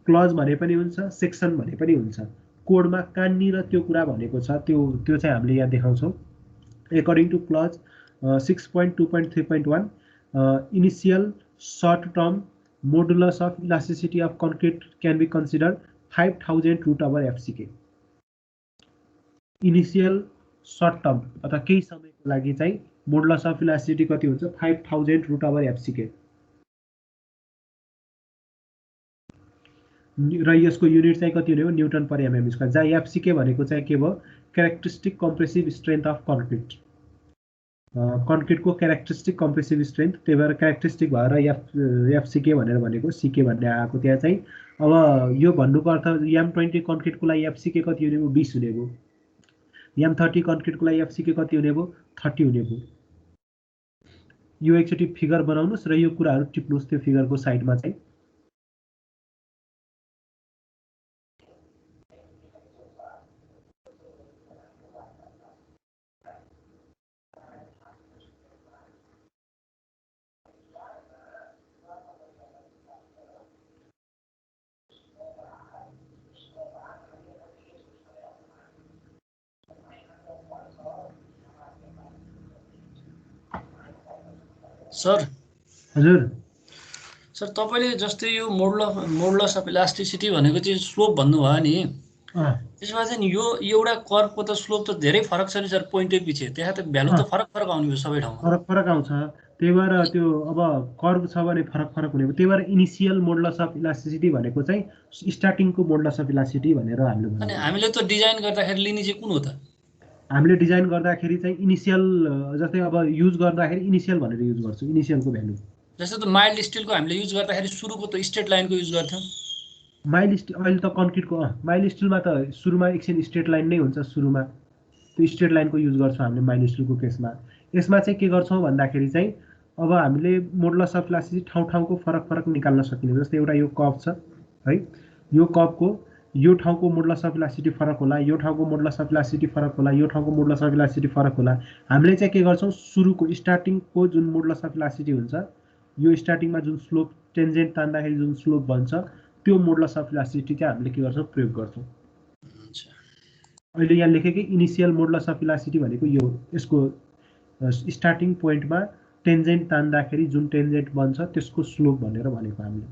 क्लज भने पनि हुन्छ, सेक्सन भने पनि हुन्छ। कोडमा कहाँनिर त्यो कुरा भनेको छ त्यो चाहिँ हामीले यहाँ देखाउँछौँ। According to clause 6.2.3.1 initial short term modulus of elasticity of concrete can be considered 5000 root over FCK. Initial short term अथवा केही समयको लागि चाहिँ मोडुलस अफ इलास्टिसिटी कति हुन्छ, 5000 रूट ओभर FCK। र यसको युनिट चाहिँ कति हुने हो, न्युटन पर mm स्क्वायर, जहाँ FCK भनेको चाहिँ के भयो, characteristic compressive strength of concrete. कन्क्रिटको क्यारेक्टरिस्टिक कम्प्रेसिभ स्ट्रेन्थ, त्यही भएर क्यारेक्टरिस्टिक भएर FCK भनेर भनेको CK भन्ने आएको। त्यहाँ चाहिँ अब यो भन्नुको अर्थ M20 कन्क्रिटको लागि FCK कति हुने भयो, 20 हुने भयो। M30 कन्क्रिटको लागि FCK कति हुने भयो, 30 हुने भयो। यो एकचोटि फिगर बनाउनुहोस् र यो कुराहरू टिप्नुहोस् त्यो फिगरको साइडमा चाहिँ। सर हजुर सर तपाईले जस्तै यो मोडुलस अफ इलास्टिसिटी भनेको चाहिँ स्लोप भन्नुभयो नि, त्यसमा चाहिँ यो एउटा कर्वको त स्लोप त धेरै फरक छ नि सर, पोइन्टै पछि त्यहाँ त भ्यालु त फरक फरक आउने भयो सबै ठाउँमा। फरक फरक आउँछ। त्यही भएर त्यो अब कर्भ छ भने फरक फरक हुने। त्यही भएर इनिसियल मोडुलस अफ इलास्टिसिटी भनेको चाहिँ स्टार्टिङको मोडुलस अफ इलास्टिसिटी भनेर हामीले अनि भन्छौँ। हामीले त डिजाइन गर्दाखेरि लिने चाहिँ कुन हो त? हामीले डिजाइन गर्दाखेरि चाहिँ इनिसियल, जस्तै अब युज गर्दाखेरि इनिसियल भनेर युज गर्छौँ, इनिसियलको भ्यालु। जस्तो त माइल्ड स्टिलको हामीले युज गर्दाखेरि सुरुको त स्ट्रेट लाइनको युज गर्थ्यौँ। माइल्ड स्टिल अहिले त कन्क्रिटको माइल्ड स्टिलमा त सुरुमा एकछिन स्ट्रेट लाइन नै हुन्छ, सुरुमा त्यो स्ट्रेट लाइनको युज गर्छौँ हामीले माइल्ड स्टिलको केसमा। यसमा चाहिँ के गर्छौँ भन्दाखेरि चाहिँ अब हामीले मोडुलस अफ इलास्टिसिटी ठाउँ ठाउँको फरक फरक निकाल्न सकिने। जस्तै एउटा यो कप छ है, यो कपको यो ठाउँको मोडुलस अफ इलास्टिसिटी फरक होला, यो ठाउँको मोडुलस अफ इलास्टिसिटी फरक होला, यो ठाउँको मोडुलस अफ इलास्टिसिटी फरक होला। हामीले चाहिँ के गर्छौँ, सुरुको स्टार्टिङको जुन मोडुलस अफ इलास्टिसिटी हुन्छ, यो स्टार्टिङमा जुन स्लोप टेन्जेन्ट तान्दाखेरि जुन स्लोप बन्छ, त्यो मोडुलस अफ इलास्टिसिटी चाहिँ हामीले के गर्छौँ, प्रयोग गर्छौँ। अहिले यहाँ लेखेकै इनिसियल मोडुलस अफ इलास्टिसिटी भनेको यो, यसको स्टार्टिङ पोइन्टमा टेन्जेन्ट तान्दाखेरि जुन टेन्जेन्ट बन्छ त्यसको स्लोप भनेर भनेको हामीले।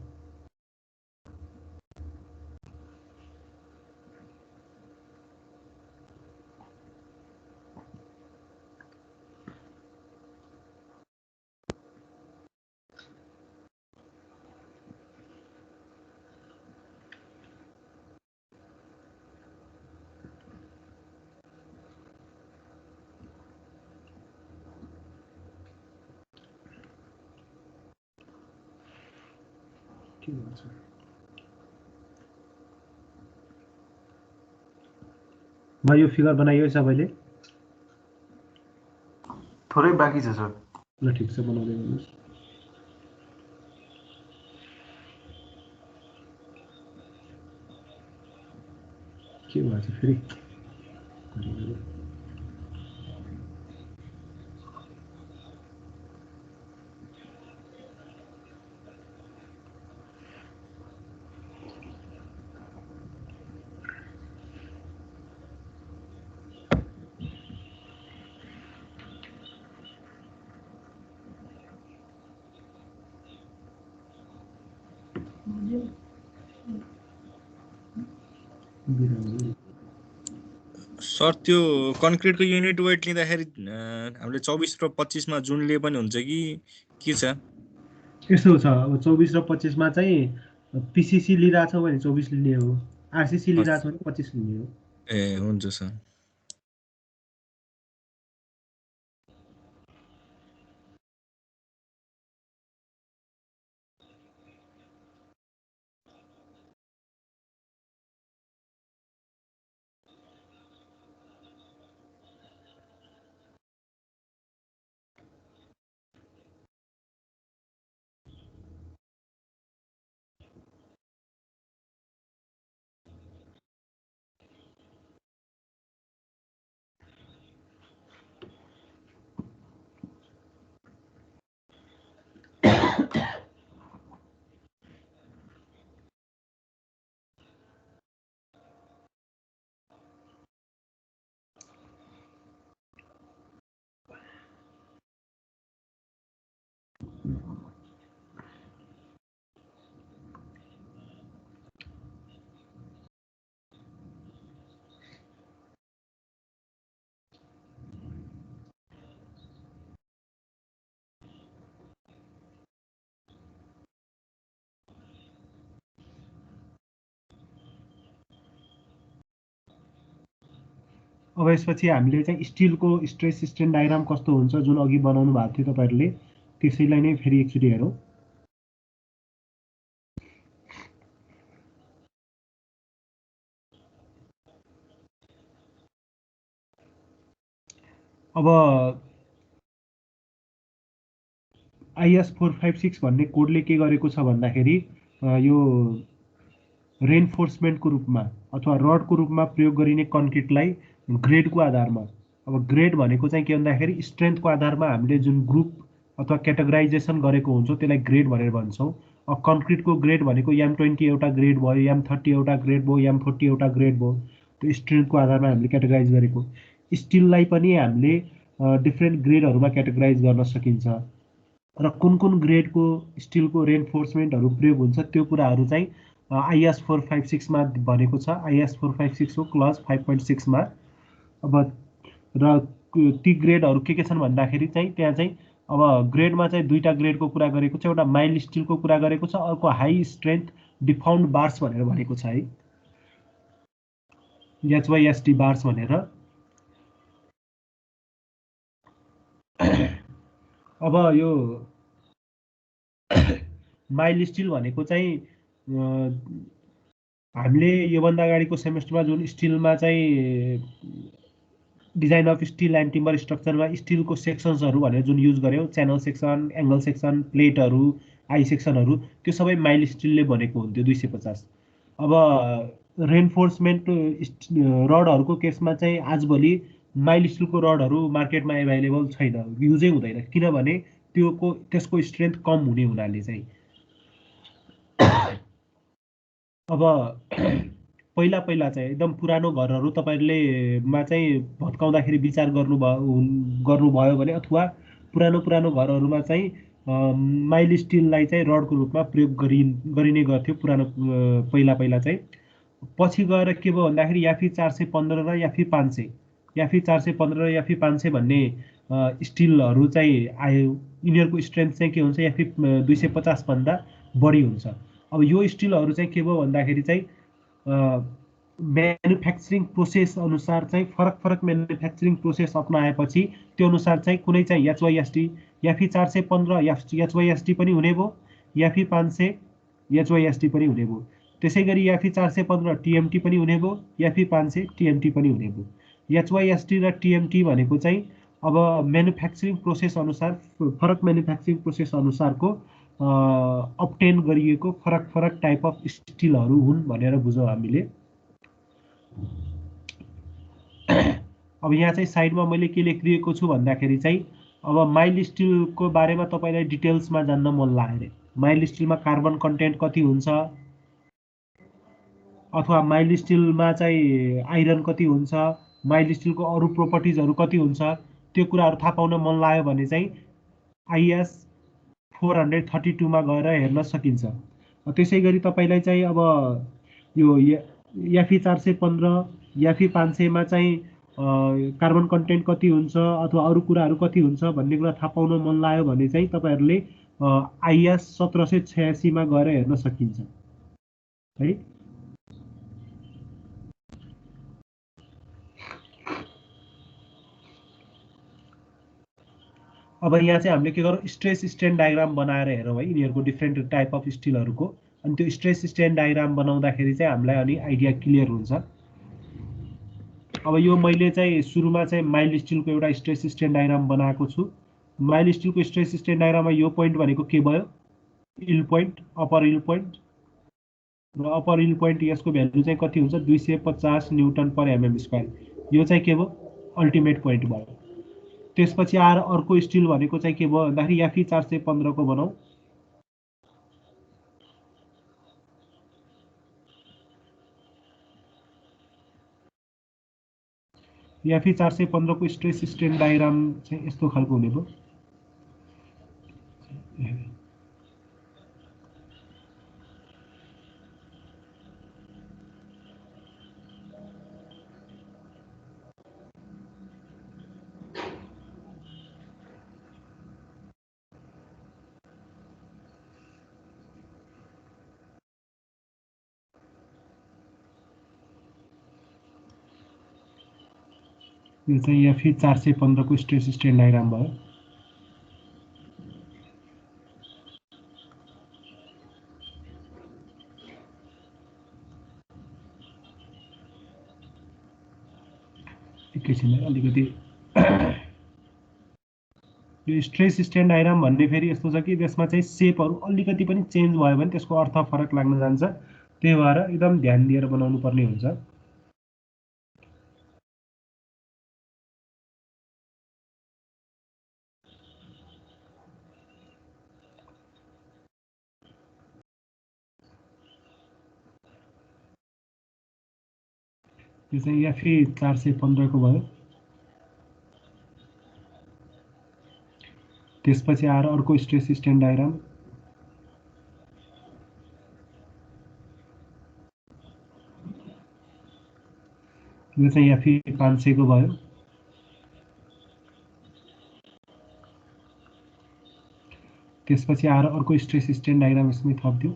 यो फिगर बनाइयो सबैले? थोरै बाँकी छ सर। ल ठिक छ, बनाउँदै गर्नुहोस्। के भएछ फेरि? सर त्यो कन्क्रिटको युनिट वेट लिँदाखेरि हामीले 24 र 25 मा जुन लिए पनि हुन्छ कि के छ? यस्तो छ, अब 24 र 25 मा चाहिँ पिसिसी लिइरहेछौँ भने 24 लिने हो, आरसिसी लिइरहेछौँ भने 25 लिने हो। ए हुन्छ सर। अब यसपछि हामीले चाहिँ स्टिलको स्ट्रेस स्ट्रेन डायग्राम कस्तो हुन्छ जुन अघि बनाउनु भएको थियो तपाईहरुले, त्यसैलाई नै फेरि एकचोटि हेरौँ। अब IS 456 भन्ने कोडले के गरेको छ भन्दाखेरि यो रेनफोर्समेन्टको रूपमा अथवा रडको रूपमा प्रयोग गरिने कन्क्रिटलाई ग्रेडको आधारमा, अब ग्रेड भनेको चाहिँ के भन्दाखेरि स्ट्रेन्थको आधारमा हामीले जुन ग्रुप अथवा क्याटेगराइजेसन गरेको हुन्छ त्यसलाई ग्रेड भनेर भन्छौँ। अब कन्क्रिटको ग्रेड भनेको M20 एउटा ग्रेड भयो, M30 एउटा ग्रेड भयो, M40 एउटा ग्रेड भयो, त्यो स्ट्रेन्थको आधारमा हामीले क्याटेगराइज गरेको। स्टिललाई पनि हामीले डिफ्रेन्ट ग्रेडहरूमा क्याटेगराइज गर्न सकिन्छ र कुन कुन ग्रेडको स्टिलको रेनफोर्समेन्टहरू प्रयोग हुन्छ त्यो कुराहरू चाहिँ IS 456 मा भनेको छ। IS 456 को क्लज 5.6 मा। अब र ती ग्रेडहरू के छन् भन्दाखेरि चाहिँ त्यहाँ चाहिँ अब ग्रेडमा चाहिँ दुईटा ग्रेडको कुरा गरेको छ, एउटा माइल्ड स्टिलको कुरा गरेको छ, अर्को हाई स्ट्रेन्थ डिफाउन्ड बार्स भनेर भनेको छ है, HYSD बार्स भनेर। अब यो माइल्ड स्टिल भनेको चाहिँ हामीले योभन्दा अगाडिको सेमेस्टरमा जुन स्टिलमा चाहिँ design of steel and timber स्ट्रक्चरमा स्टिलको सेक्सन्सहरू भनेर जुन युज गर्यौँ, च्यानल सेक्सन, एङ्गल सेक्सन, प्लेटहरू, आई सेक्सनहरू, त्यो सबै माइल्ड स्टिलले बनेको हुन्थ्यो 250। अब रेन्फोर्समेन्ट रडहरूको केसमा चाहिँ आजभोलि माइल्ड स्टिलको रडहरू मार्केटमा एभाइलेबल छैन, युजै हुँदैन, किनभने त्यसको स्ट्रेन्थ कम हुने हुनाले चाहिँ। अब पहिला चाहिँ एकदम पुरानो घरहरू तपाईँहरूले मा चाहिँ भत्काउँदाखेरि विचार गर्नुभयो भने, अथवा पुरानो घरहरूमा चाहिँ माइल्ड स्टिललाई चाहिँ रडको रूपमा प्रयोग गरिने गर्थ्यो पहिला चाहिँ। पछि गएर के भयो भन्दाखेरि याफी 415 र याफी 500, याफी 415 र याफी 500 भन्ने स्टिलहरू चाहिँ आयो। यिनीहरूको स्ट्रेन्थ चाहिँ के हुन्छ, याफी 250 भन्दा बढी हुन्छ। अब यो स्टिलहरू चाहिँ के भयो भन्दाखेरि चाहिँ म्यानुफ्याक्चरिङ प्रोसेस अनुसार चाहिँ फरक म्यानुफ्याक्चरिङ प्रोसेस अपनाएपछि त्यो अनुसार चाहिँ कुनै चाहिँ HYSD याफी 415 HYSD पनि हुने भयो, याफी 500 HYSD पनि हुने भयो। त्यसै गरी याफी 415 TMT पनि हुने भयो, याफी 500 TMT पनि हुने भयो। HYSD र TMT भनेको चाहिँ अब म्यानुफ्याक्चरिङ प्रोसेस अनुसार, फरक म्यानुफ्याक्चरिङ प्रोसेस अनुसारको अब्टेन गरिएको फरक टाइप अफ स्टिलहरू हुन् भनेर बुझौँ हामीले। अब यहाँ चाहिँ साइडमा मैले के लेखिदिएको छु भन्दाखेरि चाहिँ अब माइल्ड स्टिलको बारेमा तपाईँलाई डिटेल्समा जान्न मन लाग्यो अरे, माइल्ड स्टिलमा कार्बन कन्टेन्ट कति हुन्छ, अथवा माइल्ड स्टिलमा चाहिँ आइरन कति हुन्छ, माइल्ड स्टिलको अरू प्रोपर्टिजहरू कति हुन्छ, त्यो कुराहरू थाहा पाउन मन लाग्यो भने चाहिँ IS 432 मा गएर हेर्न सकिन्छ। त्यसै गरी तपाईँलाई चाहिँ अब यो याफी 415 याफी 500 मा चाहिँ कार्बन कन्टेन्ट कति हुन्छ अथवा अरू कुराहरू कति हुन्छ भन्ने कुरा थाहा पाउन मन लाग्यो भने चाहिँ तपाईँहरूले IS 1786 मा गएर हेर्न सकिन्छ है। अब यहाँ चाहिँ हामीले के गरौँ, स्ट्रेस स्ट्रेन डायग्राम बनाएर हेरौँ है यिनीहरूको डिफ्रेन्ट टाइप अफ स्टिलहरूको। अनि त्यो स्ट्रेस स्ट्रेन डायग्राम बनाउँदाखेरि चाहिँ हामीलाई अनि आइडिया क्लियर हुन्छ। अब यो मैले चाहिँ सुरुमा चाहिँ माइल्ड स्टिलको एउटा स्ट्रेस स्ट्रेन डायग्राम बनाएको छु। माइल्ड स्टिलको स्ट्रेस स्ट्रेन डायग्राममा यो पोइन्ट भनेको के भयो, इल पोइन्ट, अप्पर इल पोइन्ट, र अप्पर इल पोइन्ट यसको भ्यालु चाहिँ कति हुन्छ, 250 न्युटन पर mm स्क्वायर। यो चाहिँ के भयो, अल्टिमेट पोइन्ट भयो। त्यसपछि आएर अर्को स्टिल भनेको चाहिँ के भयो भन्दाखेरि याफी 415 को बनाऊ। याफी 415 को स्ट्रेस स्ट्रेन डायग्राम चाहिँ यस्तो खालको हुने भयो। यो चाहिँ याफी 415 को स्ट्रेस स्ट्रेन डायग्राम भयो। एकैछिन अलिकति यो स्ट्रेस स्ट्रेन डायग्राम भन्ने फेरि यस्तो छ कि त्यसमा चाहिँ सेपहरू अलिकति पनि चेन्ज भयो भने त्यसको अर्थ फरक लाग्न जान्छ। त्यही भएर एकदम ध्यान दिएर बनाउनु पर्ने हुन्छ। यो चाहिँ याफी 415 को भयो। त्यसपछि आएर अर्को स्ट्रेस स्ट्रेन डायग्राम, यो चाहिँ याफी 500 को भयो। त्यसपछि आएर अर्को स्ट्रेस स्ट्रेन डायग्राम यसमै थप्दियो।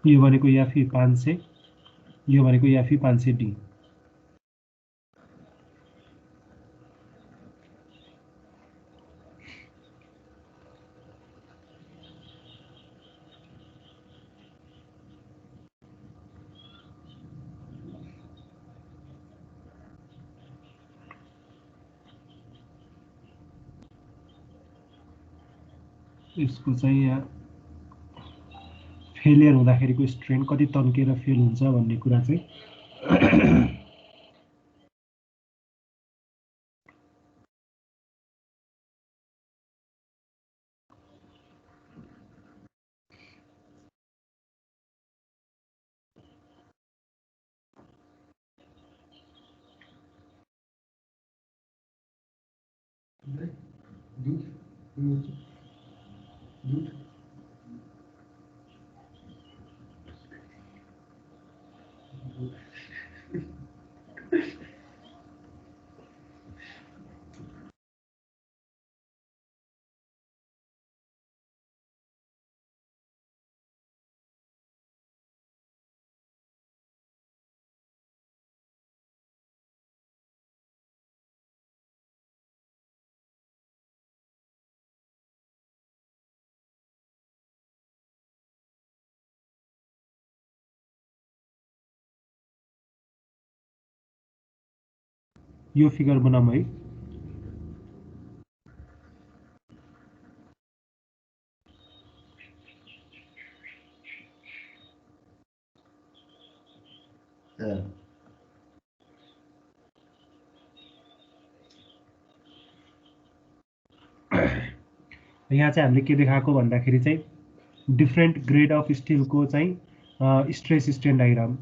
यो भनेको याफी 500, यो भनेको याफी 500D। यसको चाहिँ यहाँ फेलियर हुँदाखेरिको स्ट्रेन कति तन्केर फेल हुन्छ भन्ने कुरा चाहिँ यो फिगर बनाऊँ है। यहाँ चाहिँ हामीले के देखाएको भन्दाखेरि चाहिँ डिफ्रेन्ट ग्रेड अफ स्टिलको चाहिँ स्ट्रेस स्ट्रेन डायग्राम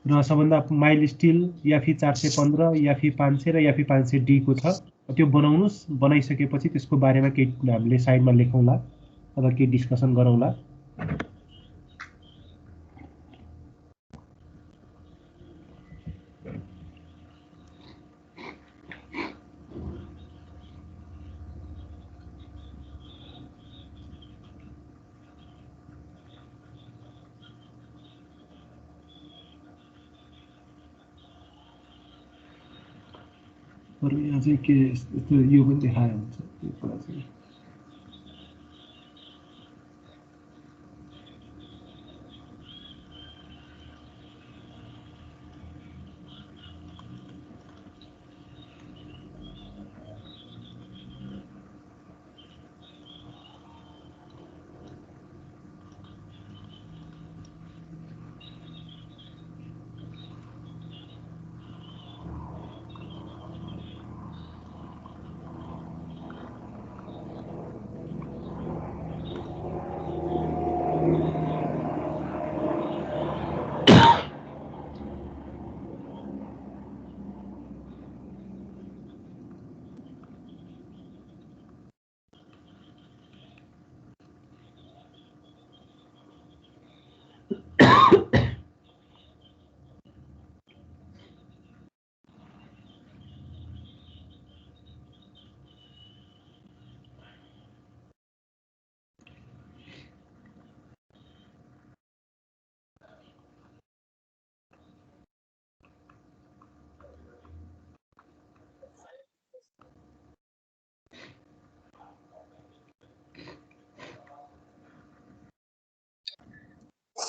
र सबभन्दा माइल्ड स्टिल याफी 415, याफी 500 र याफी 500D को छ। त्यो बनाउनुस्, बनाइसकेपछि त्यसको बारेमा केही हामीले साइडमा लेखौँला अथवा केही डिस्कसन गरौँला। यहाँ चाहिँ के यो पनि देखायो हुन्छ यो कुरा चाहिँ।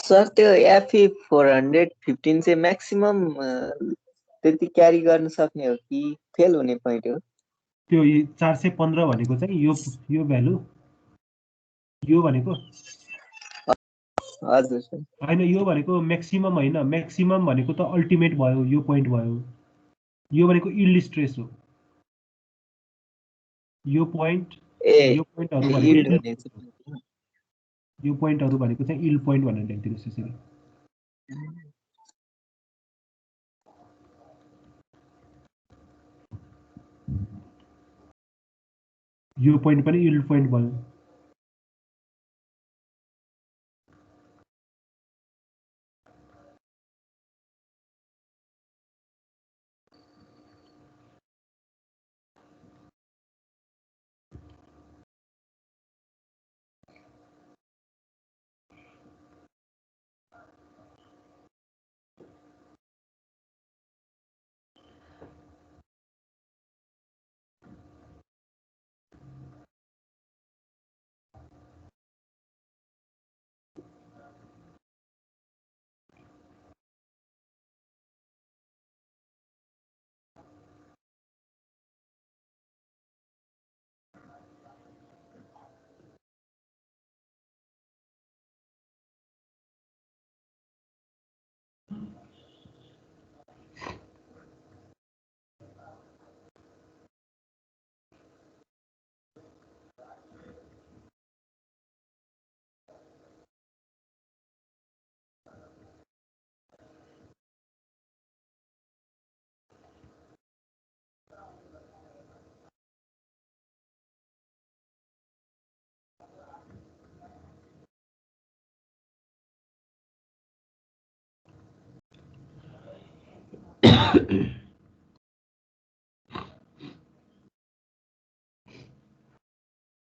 सर त्यो एफई 415 चाहिँ म्याक्सिमम त्यति क्यारी गर्न सक्ने हो कि फेल हुने पोइन्ट हो? त्यो 415 भनेको चाहिँ यो भ्यालु यो भनेको हजुर सर हैन यो भनेको म्याक्सिमम हैन म्याक्सिमम भनेको त अल्टिमेट भयो यो पोइन्ट भयो यो भनेको यील्ड स्ट्रेस हो यो पोइन्टहरु यील्ड भनेको भनेको यो पोइन्टहरु भनेको चाहिँ यील्ड पोइन्ट भनेर लेख्दिनुस् यसरी यो पोइन्ट पनि यील्ड पोइन्ट भयो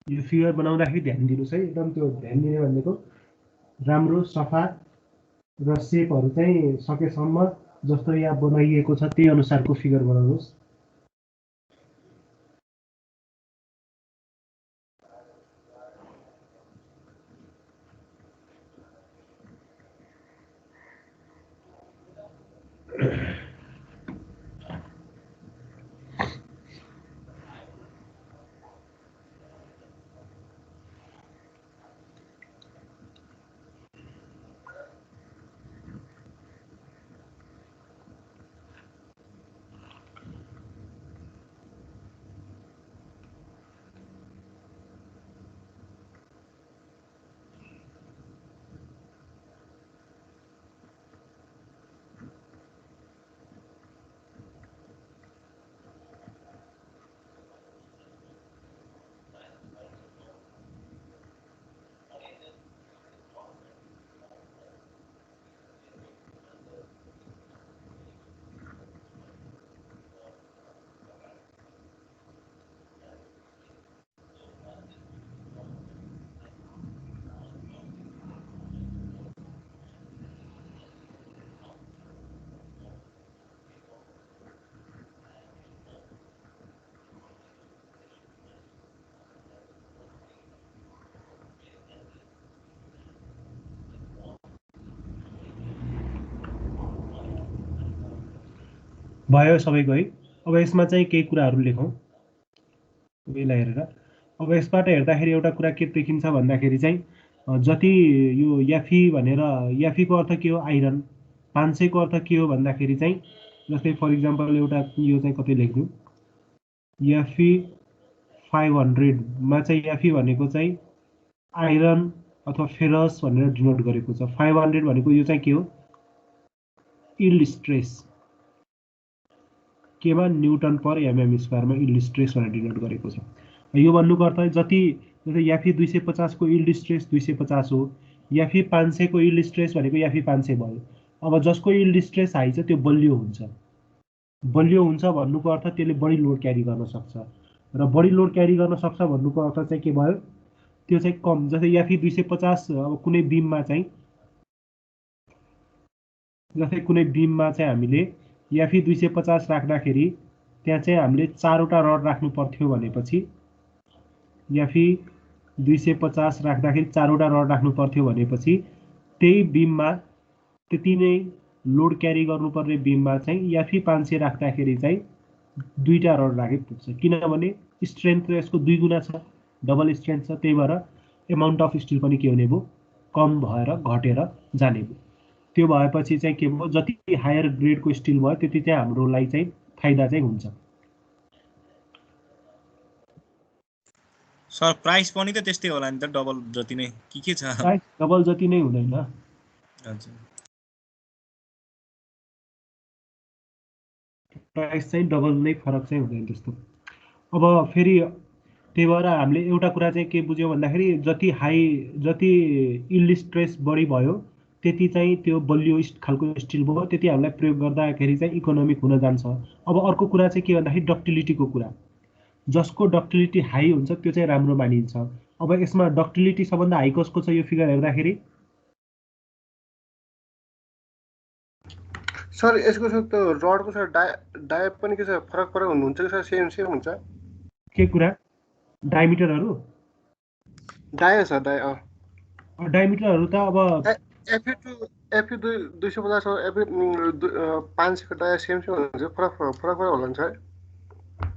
यो फिगर बनाउँदाखेरि ध्यान दिनुस् है एकदम त्यो ध्यान दिने भनेको राम्रो सफा र शेपहरु चाहिँ सकेसम्म जस्तो यहाँ बनाइएको छ त्यही अनुसारको फिगर बनाउनुस् भयो सबैको है अब यसमा चाहिँ केही कुराहरु लेखौं यसलाई हेरेर अब यसबाट हेर्दाखेरि एउटा कुरा के देखिन्छ भन्दाखेरि चाहिँ जति यो याफी भनेर याफी को अर्थ के हो आइरन 500 को अर्थ के हो भन्दाखेरि चाहिँ जस्तै फर एक्जाम्पल एउटा यो चाहिँ कतै लेख्नु याफी 500 मा चाहिँ याफी भनेको चाहिँ आइरन अथवा फेरस भनेर डिनोट गरेको छ 500 भनेको यो चाहिँ के हो यील्ड स्ट्रेस केमा न्यूटन पर एमएम स्क्वायर मा यील्ड स्ट्रेस भनेर डिनोट गरेको छ यो भन्नुको अर्थ जति जस्तै याफी 250 को यील्ड स्ट्रेस 250 हो याफी 500 को यील्ड स्ट्रेस भनेको याफी 500 भयो अब जसको यील्ड स्ट्रेस हाई छ त्यो बलियो हुन्छ भन्नुको अर्थ त्यसले बढी लोड क्यारी गर्न सक्छ र बढी लोड क्यारी गर्न सक्छ भन्नुको अर्थ चाहिँ के भयो त्यो चाहिँ कम जस्तै याफी 250 अब कुनै बीममा चाहिँ हामीले याफी 250 राख्दाखेरि त्यहाँ चाहिँ हामीले 4 वटा रड राख्नु पर्थ्यो भनेपछि याफी 250 राख्दाखेरि 4 वटा रड राख्नु पर्थ्यो भनेपछि त्यही बीममा त्यति नै लोड क्यारी गर्नुपर्ने बीममा चाहिँ याफी 500 राख्दाखेरि चाहिँ दुईटा रड राखे पुग्छ, किनभने स्ट्रेन्थ र यसको 2 गुणा छ, डबल स्ट्रेन्थ छ, त्यही भएर एमाउन्ट अफ स्टिल पनि के हुने भयो, कम भएर घटेर जाने भयो। त्यो भएपछि चाहिँ के भयो, जति हायर ग्रेडको स्टिल भयो त्यति चाहिँ हाम्रो लागि चाहिँ फाइदा चाहिँ हुन्छ। सर प्राइस पनि त त्यस्तै होला नि त, डबल जति नै के छ? प्राइस डबल जति नै हुँदैन। हजुर, प्राइस चाहिँ डबल नै फरक चाहिँ हुँदैन त्यस्तो। अब फेरि त्यही भएर हामीले एउटा कुरा चाहिँ के बुझ्यौँ भन्दाखेरि जति इल्ड स्ट्रेस बढी भयो त्यति चाहिँ त्यो बलियो खालको स्टिल भयो, त्यति हामीलाई प्रयोग गर्दाखेरि चाहिँ इकोनोमिक हुन जान्छ। अब अर्को कुरा चाहिँ के भन्दाखेरि डक्टिलिटीको कुरा, जसको डक्टिलिटी हाई हुन्छ त्यो चाहिँ राम्रो मानिन्छ। अब यसमा डक्टिलिटी सबभन्दा हाई कसको छ यो फिगर हेर्दाखेरि? सर यसको सर त्यो रडको सर डाय पनि के छ फरक हुनुहुन्छ कि सर सेम हुन्छ? के कुरा? डायमिटरहरू? डाय सर डाय डायमिटरहरू त अब एफी 250 एफी 500 को डाय सेम हुन्छ, फरक होला नि सर?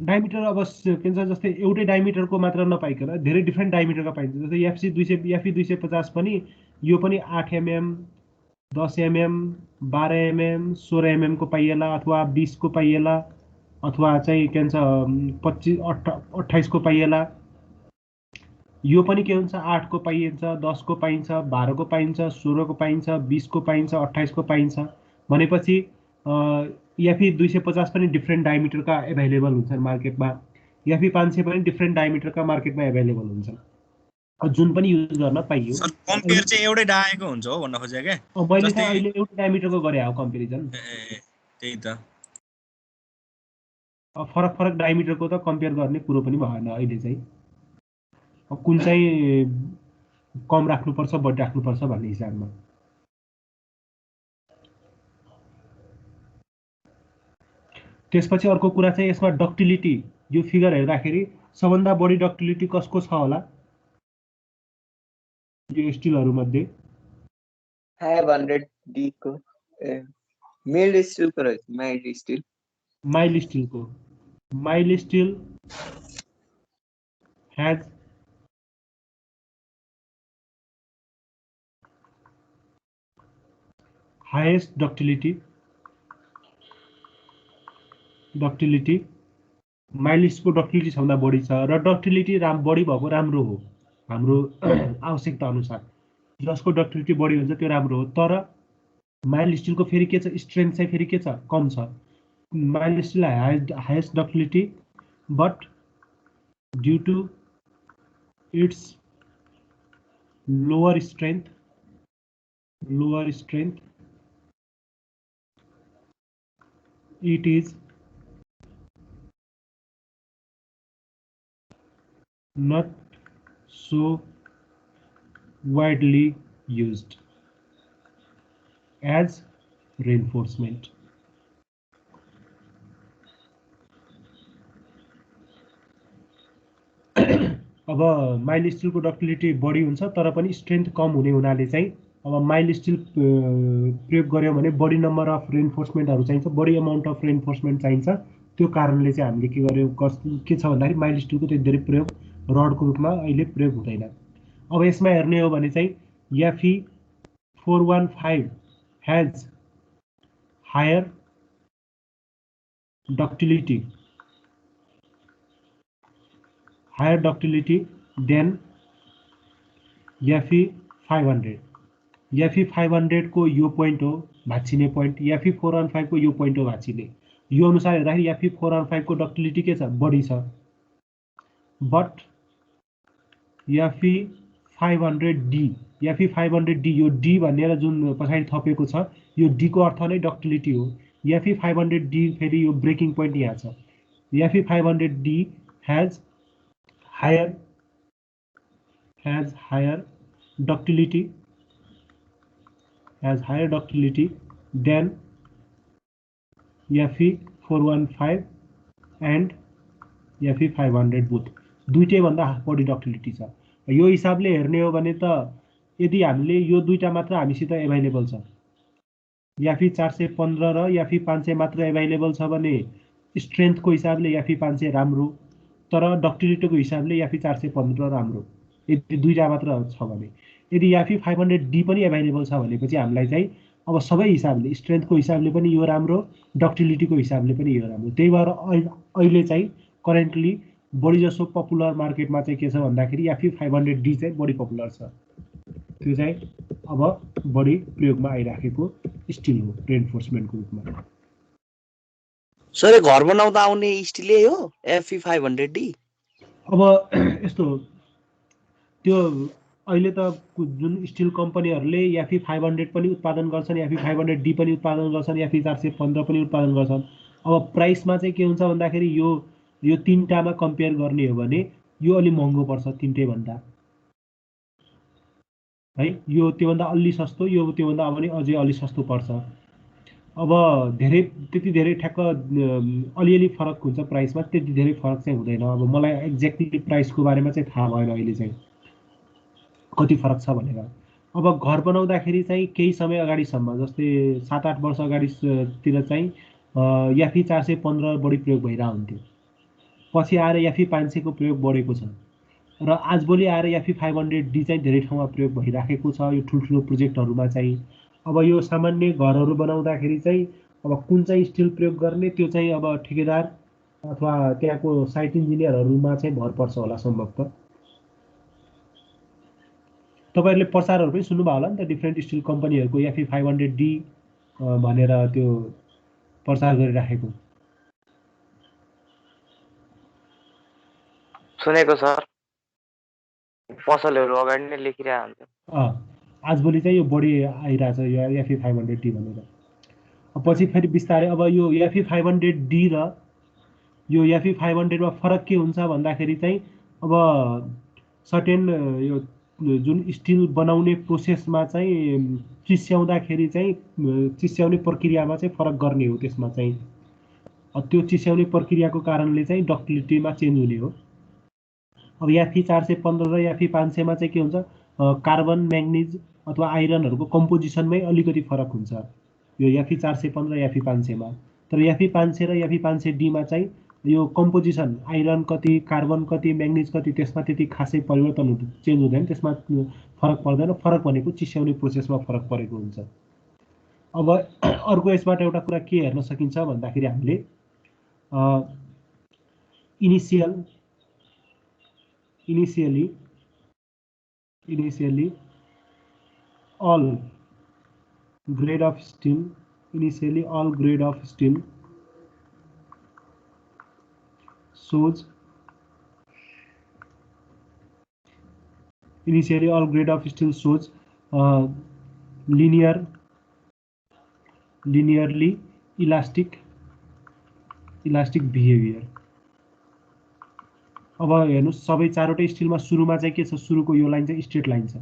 डायमिटर अब के भन्छ जस्तै एउटै डायमिटरको मात्र नपाइकन धेरै डिफ्रेन्ट डायमिटरका पाइन्छ। जस्तै एफसी 250 पनि यो पनि 8 mm, 10 mm, 12 mm, 16 mm को पाइएला, अथवा 20 को पाइएला, अथवा चाहिँ के भन्छ 25 28 को पाइएला। यो पनि के हुन्छ 8 को पाइन्छ, 10 को पाइन्छ, 12 को पाइन्छ, 16 को पाइन्छ, 20 को पाइन्छ, 28 को पाइन्छ। भनेपछि एफी 250 पनि डिफ्रेन्ट डायमिटरका एभाइलेबल हुन्छन् मार्केटमा, एफी 500 पनि डिफ्रेन्ट डायमिटरका मार्केटमा एभाइलेबल हुन्छन्, जुन पनि युज गर्न पाइयो। सर कम्पेयर चाहिँ एउटै डायको हुन्छ हो भन्न खोजे के? मैले चाहिँ अहिले एउटै डायमिटरको गरे हो कम्पेरिजन। त्यही त, फरक डायमिटरको त कम्पेयर गर्ने कुरो पनि भएन अहिले चाहिँ। कुन चाहिँ कम राख्नुपर्छ बढी राख्नुपर्छ भन्ने हिसाबमा। त्यसपछि अर्को कुरा चाहिँ यसमा डक्टिलिटी, यो फिगर हेर्दाखेरि सबभन्दा बढी डक्टिलिटी कसको छ होला यो स्टिलहरू मध्ये? 500D को मिल्ड स्टिल को रहेछ, mild steel. Mild steel has highest ductility mild स्टिलको डक्टिलिटी सबभन्दा बढी छ र डक्टिलिटी बढी भएको राम्रो हो हाम्रो आवश्यकता अनुसार। जसको डक्टिलिटी बढी हुन्छ त्यो राम्रो हो, तर माइल्ड स्टिलको फेरि के छ, स्ट्रेन्थ चाहिँ फेरि के छ, कम छ। Mild steel highest ductility but due to its lower strength it is not so widely used as reinforcement. अब माइल्ड स्टिलको डक्टिलिटी बढी हुन्छ तर पनि स्ट्रेन्थ कम हुने हुनाले चाहिँ अब माइल्ड स्टिल प्रयोग गर्यो भने बढी नम्बर अफ रेन्फोर्समेन्टहरू चाहिन्छ, बढी अमाउन्ट अफ रेन्फोर्समेन्ट चाहिन्छ। त्यो कारणले चाहिँ हामीले के गर्यो के छ भन्दाखेरि माइल्ड स्टिलको त्यति धेरै प्रयोग रडको रूपमा अहिले प्रयोग हुँदैन। अब यसमा हेर्ने हो भने चाहिँ FE 415 has higher ductility than FE 500। FE 500 को यो पोइन्ट हो भाँचिने पोइन्ट, FE 415 को यो पोइन्ट हो भाँचिने। यो अनुसार हेर्दाखेरि FE 415 को डक्टिलिटी के छ, बढी छ। बट FE 500D यो D भनेर जुन पछाडि थपेको छ यो D को अर्थ नै डक्टिलिटी हो। FE 500D फेरि यो ब्रेकिङ पोइन्ट यहाँ छ। FE 500D has higher ductility than FE 415 and FE 500 both। दुईटै भन्दा बढी डक्टिलिटी छ। यो हिसाबले हेर्ने हो भने त यदि हामीले यो दुईटा मात्र हामीसित एभाइलेबल छ, FE 415 र FE 500 मात्र एभाइलेबल छ भने स्ट्रेन्थको हिसाबले याफी 500 राम्रो, तर डक्टिलिटीको हिसाबले याफी 415 राम्रो, यदि दुईटा मात्र छ भने। यदि याफी 500D पनि एभाइलेबल छ भनेपछि हामीलाई चाहिँ अब सबै हिसाबले स्ट्रेन्थको हिसाबले पनि यो राम्रो, डक्टिलिटीको हिसाबले पनि यो राम्रो। त्यही भएर अहिले चाहिँ करेन्टली बढी जसो पपुलर मार्केटमा चाहिँ के छ भन्दाखेरि याफी 500D चाहिँ बढी पपुलर छ। त्यो चाहिँ अब बढी प्रयोगमा आइराखेको स्टिल हो रेन्फोर्समेन्टको रूपमा। सर घर बनाउँदा आउने स्टिलै हो एफई 500D? अब यस्तो हो, त्यो अहिले त जुन स्टिल कम्पनीहरूले याफी 500 पनि उत्पादन गर्छन्, याफी 500D पनि उत्पादन गर्छन्, याफी 415 पनि उत्पादन गर्छन्। अब प्राइसमा चाहिँ के हुन्छ भन्दाखेरि यो तीनटामा कम्पेयर गर्ने हो भने यो अलि महँगो पर्छ तीनटै भन्दा है। यो त्योभन्दा अलि सस्तो, यो त्योभन्दा अब पनि अझै अलि सस्तो पर्छ। अब त्यति धेरै ठ्याक्क अलिअलि फरक हुन्छ प्राइसमा, त्यति धेरै फरक चाहिँ हुँदैन। अब मलाई एक्ज्याक्टली प्राइसको बारेमा चाहिँ थाहा भएन अहिले चाहिँ कति फरक छ भनेर। अब घर बनाउँदाखेरि चाहिँ केही समय अगाडिसम्म, जस्तै 7-8 वर्ष अगाडितिर चाहिँ याफी 415 बढी प्रयोग भइरहेको हुन्थ्यो। पछि आएर याफी 500 को प्रयोग बढेको छ र आजभोलि आएर याफी 500D चाहिँ धेरै ठाउँमा प्रयोग भइराखेको छ यो ठुल्ठुलो प्रोजेक्टहरूमा चाहिँ। अब यो सामान्य घरहरू बनाउँदाखेरि चाहिँ अब कुन चाहिँ स्टिल प्रयोग गर्ने त्यो चाहिँ अब ठेकेदार अथवा त्यहाँको साइट इन्जिनियरहरूमा चाहिँ भर पर्छ होला सम्भवतः। तपाईहरुले प्रचारहरू पनि सुन्नुभयो होला नि त, डिफ्रेन्ट स्टिल कम्पनीहरूको याफी 500D भनेर त्यो प्रचार गरिराखेको। सुनेको सर, पसलहरू अगाडि नै लेखिरहेको हुन्छ। आजभोलि चाहिँ यो बढी आइरहेछ यो याफी 500D भनेर। पछि फेरि बिस्तारै अब यो याफी 500D र यो याफी 500 मा फरक के हुन्छ भन्दाखेरि चाहिँ अब सर्टेन यो जुन स्टिल बनाउने प्रोसेसमा चाहिँ चिस्याउँदाखेरि चाहिँ चिस्याउने प्रक्रियामा चाहिँ फरक गर्ने हो। त्यसमा चाहिँ त्यो चिस्याउने प्रक्रियाको कारणले चाहिँ डक्टिलिटीमा चेन्ज हुने हो। अब याफी 415 र याफी 500 मा चाहिँ के हुन्छ, कार्बन, म्याग्निज अथवा आइरनहरूको कम्पोजिसनमै अलिकति फरक हुन्छ यो याफी 415 र याफी 500 मा। तर याफी 500 र याफी 500D मा चाहिँ यो कम्पोजिसन आइरन कति, कार्बन कति, म्याग्निज कति, त्यसमा त्यति खासै परिवर्तन चेन्ज हुँदैन, त्यसमा फरक पर्दैन। फरक भनेको चिस्याउने प्रोसेसमा फरक परेको हुन्छ। अब अर्को यसबाट एउटा कुरा के हेर्न सकिन्छ भन्दाखेरि हामीले initially all grade of steel shows linearly elastic behavior। अब हेर्नुस्, सबै चारवटै स्टिलमा सुरुमा चाहिँ के छ, सुरुको यो लाइन चाहिँ स्ट्रेट लाइन छ।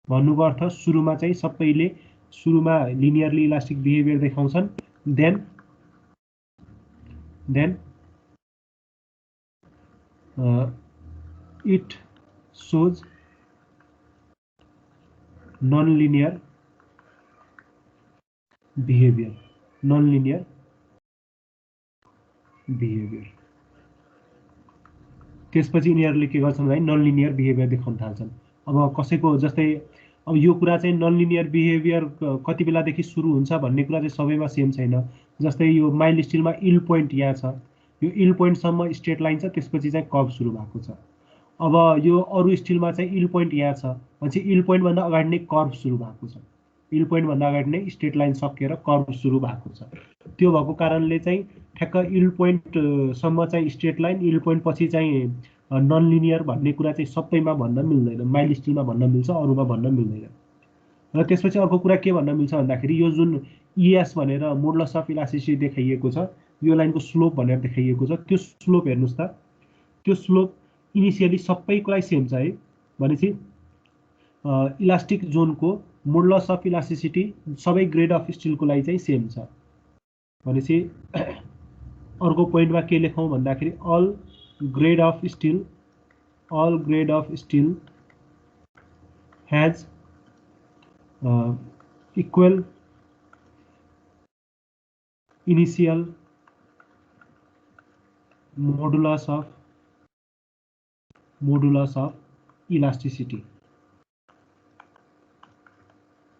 भन्नुको अर्थ सुरुमा चाहिँ सबैले सुरुमा लिनियरली इलास्टिक बिहेभियर देखाउँछन्, then it shows non-linear behavior। त्यसपछि यिनीहरूले के गर्छन् भने नन लिनियर बिहेभियर देखाउन थाल्छन्। अब कसैको जस्तै अब यो कुरा चाहिँ नन लिनियर बिहेभियर कति बेलादेखि सुरु हुन्छ भन्ने कुरा चाहिँ सबैमा सेम छैन। जस्तै यो माइल स्टिलमा इल पोइन्ट यहाँ छ, यो इल पोइन्टसम्म स्ट्रेट लाइन छ, त्यसपछि चाहिँ कर्भ सुरु भएको छ। अब यो अरू स्टिलमा चाहिँ इल पोइन्ट यहाँ छ भनेपछि इल पोइन्टभन्दा अगाडि नै कर्भ सुरु भएको छ, इल पोइन्टभन्दा अगाडि नै स्ट्रेट लाइन सकिएर कर्भ सुरु भएको छ। त्यो भएको कारणले चाहिँ ठ्याक्क इल पोइन्टसम्म चाहिँ स्ट्रेट लाइन, इल पोइन्ट पछि चाहिँ नन लिनियर भन्ने कुरा चाहिँ सबैमा भन्न मिल्दैन। माइल स्टिलमा भन्न मिल्छ, अरूमा भन्न मिल्दैन। र त्यसपछि अर्को कुरा के भन्न मिल्छ भन्दाखेरि यो जुन इएस भनेर मोडुलस अफ इलास्टिसिटी देखाइएको छ, यो लाइनको स्लोप भनेर देखाइएको छ, त्यो स्लोप हेर्नुहोस् त, त्यो स्लोप इनिसियली सबैको लागि सेम छ है। भनेपछि इलास्टिक जोनको मोडुलस अफ इलास्टिसिटी सबै ग्रेड अफ स्टिलको लागि चाहिँ सेम छ। भनेपछि अर्को पोइन्टमा के लेखौँ भन्दाखेरि all grade of steel has equal initial modulus of elasticity.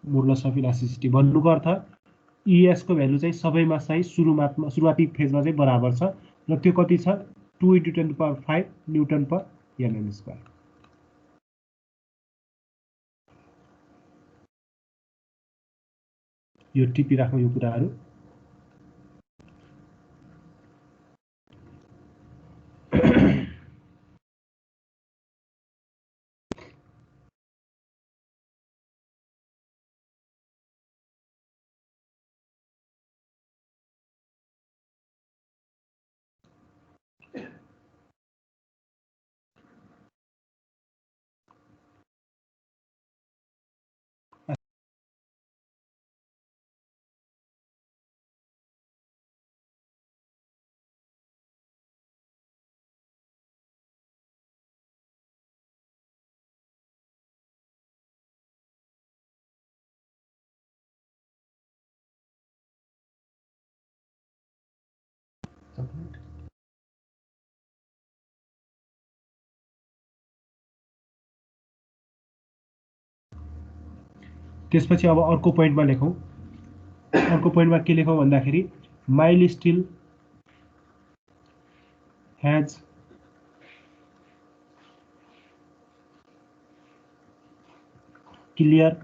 Modulus of elasticity भन्नुको अर्थ ES को भ्यालु चाहिँ सबैमा चाहिँ सुरुवाती फेजमा चाहिँ बराबर छ र त्यो कति छ 2 × 10⁵ न्युटन पर mm स्क्वायर। यो टिपिराखौँ यो कुराहरू। त्यसपछि अब अर्को पोइन्टमा लेखौँ। अर्को पोइन्टमा के लेखौँ भन्दाखेरि माइल स्टिल हैज क्लियर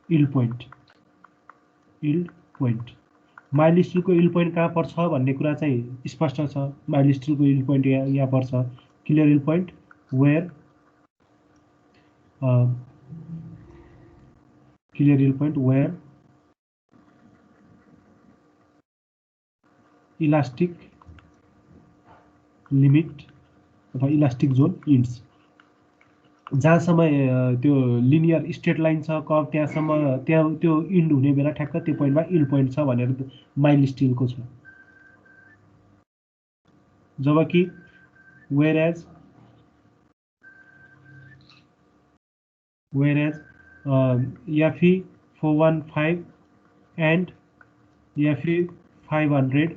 इल्ड पोइन्ट। माइल स्टिलको इल्ड पोइन्ट कहाँ पर्छ भन्ने कुरा चाहिँ स्पष्ट छ। माइल स्टिलको इल्ड पोइन्ट यहाँ पर्छ। क्लियर इल्ड पोइन्ट वेयर इलास्टिक लिमिट अथवा इलास्टिक जोन इन्ड्स। जहाँसम्म त्यो लिनियर स्ट्रेट लाइन छ कर्भ त्यहाँसम्म त्यहाँ त्यो इन्ड हुने बेला ठ्याक्क त्यो पोइन्टमा इल्ड पोइन्ट छ भनेर माइल स्टिलको छ। जबकि whereas Fe415 and Fe500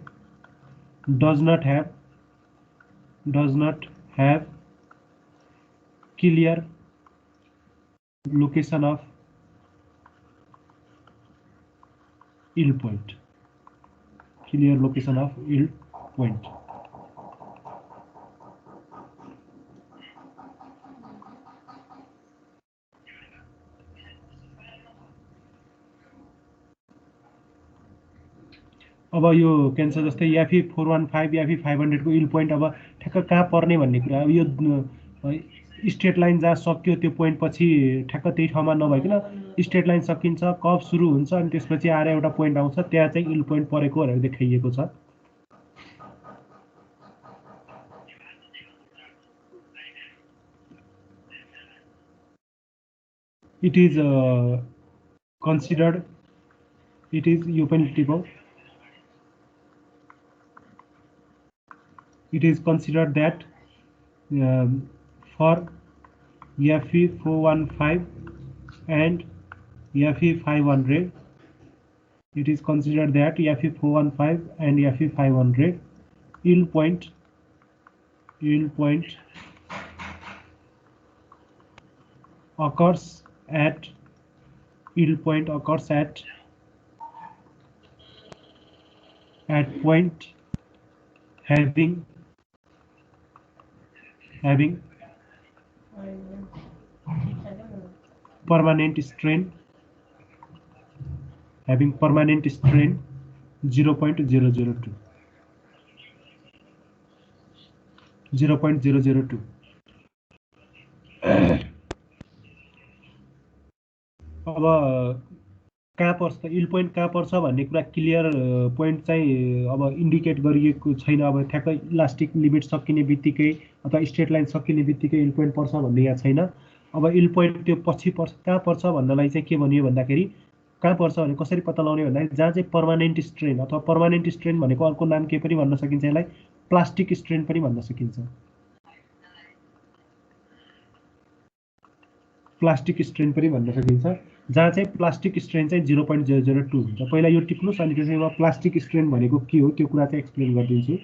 does not have clear location of yield point. अब यो के भन्छ जस्तै Fe415 या Fe500 को इल्ड पोइन्ट अब ठ्याक्क कहाँ पर्ने भन्ने कुरा। अब यो स्ट्रेट लाइन जहाँ सक्यो त्यो पोइन्ट पछि ठ्याक्क त्यही ठाउँमा नभइकन स्ट्रेट लाइन सकिन्छ, कर्भ सुरु हुन्छ अनि त्यसपछि आएर एउटा पोइन्ट आउँछ, त्यहाँ चाहिँ इल्ड पोइन्ट परेको भनेर देखाइएको छ। It is considered, it is यो पनि टिपौँ। It is considered that for Fe415 and Fe500, it is considered that Fe415 and Fe500 yield point occurs at point having permanent strain 0.002 अब कहाँ पर्छ इल्ड पोइन्ट कहाँ पर्छ भन्ने कुरा क्लियर पोइन्ट चाहिँ अब इन्डिकेट गरिएको छैन। अब ठ्याक्क इलास्टिक लिमिट सकिने बित्तिकै अथवा स्ट्रेट लाइन सकिने बित्तिकै इल्ड पोइन्ट पर्छ भन्ने यहाँ छैन। अब इल्ड पोइन्ट त्यो पछि पर्छ कहाँ पर्छ भन्नलाई चाहिँ के भनियो भन्दाखेरि कहाँ पर्छ भने कसरी पत्ता लगाउने भन्दाखेरि जहाँ चाहिँ पर्मानेन्ट स्ट्रेन अथवा पर्मानेन्ट स्ट्रेन भनेको अर्को नाम के पनि भन्न सकिन्छ, यसलाई प्लास्टिक स्ट्रेन पनि भन्न सकिन्छ। जहाँ चाहिँ प्लास्टिक स्ट्रेन चाहिँ 0.002 हुन्छ। पहिला यो टिप्नुस् अनि त्यसैमा प्लास्टिक स्ट्रेन भनेको के हो त्यो कुरा चाहिँ एक्सप्लेन गरिदिन्छु।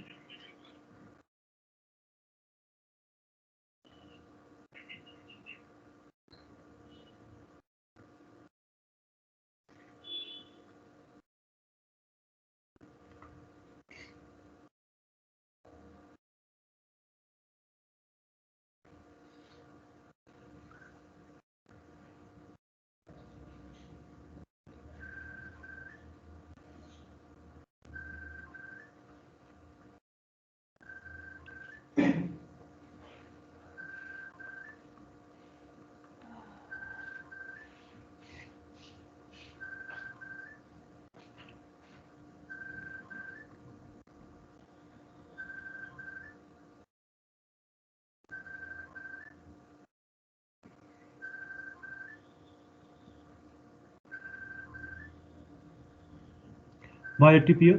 भयो टिपियो।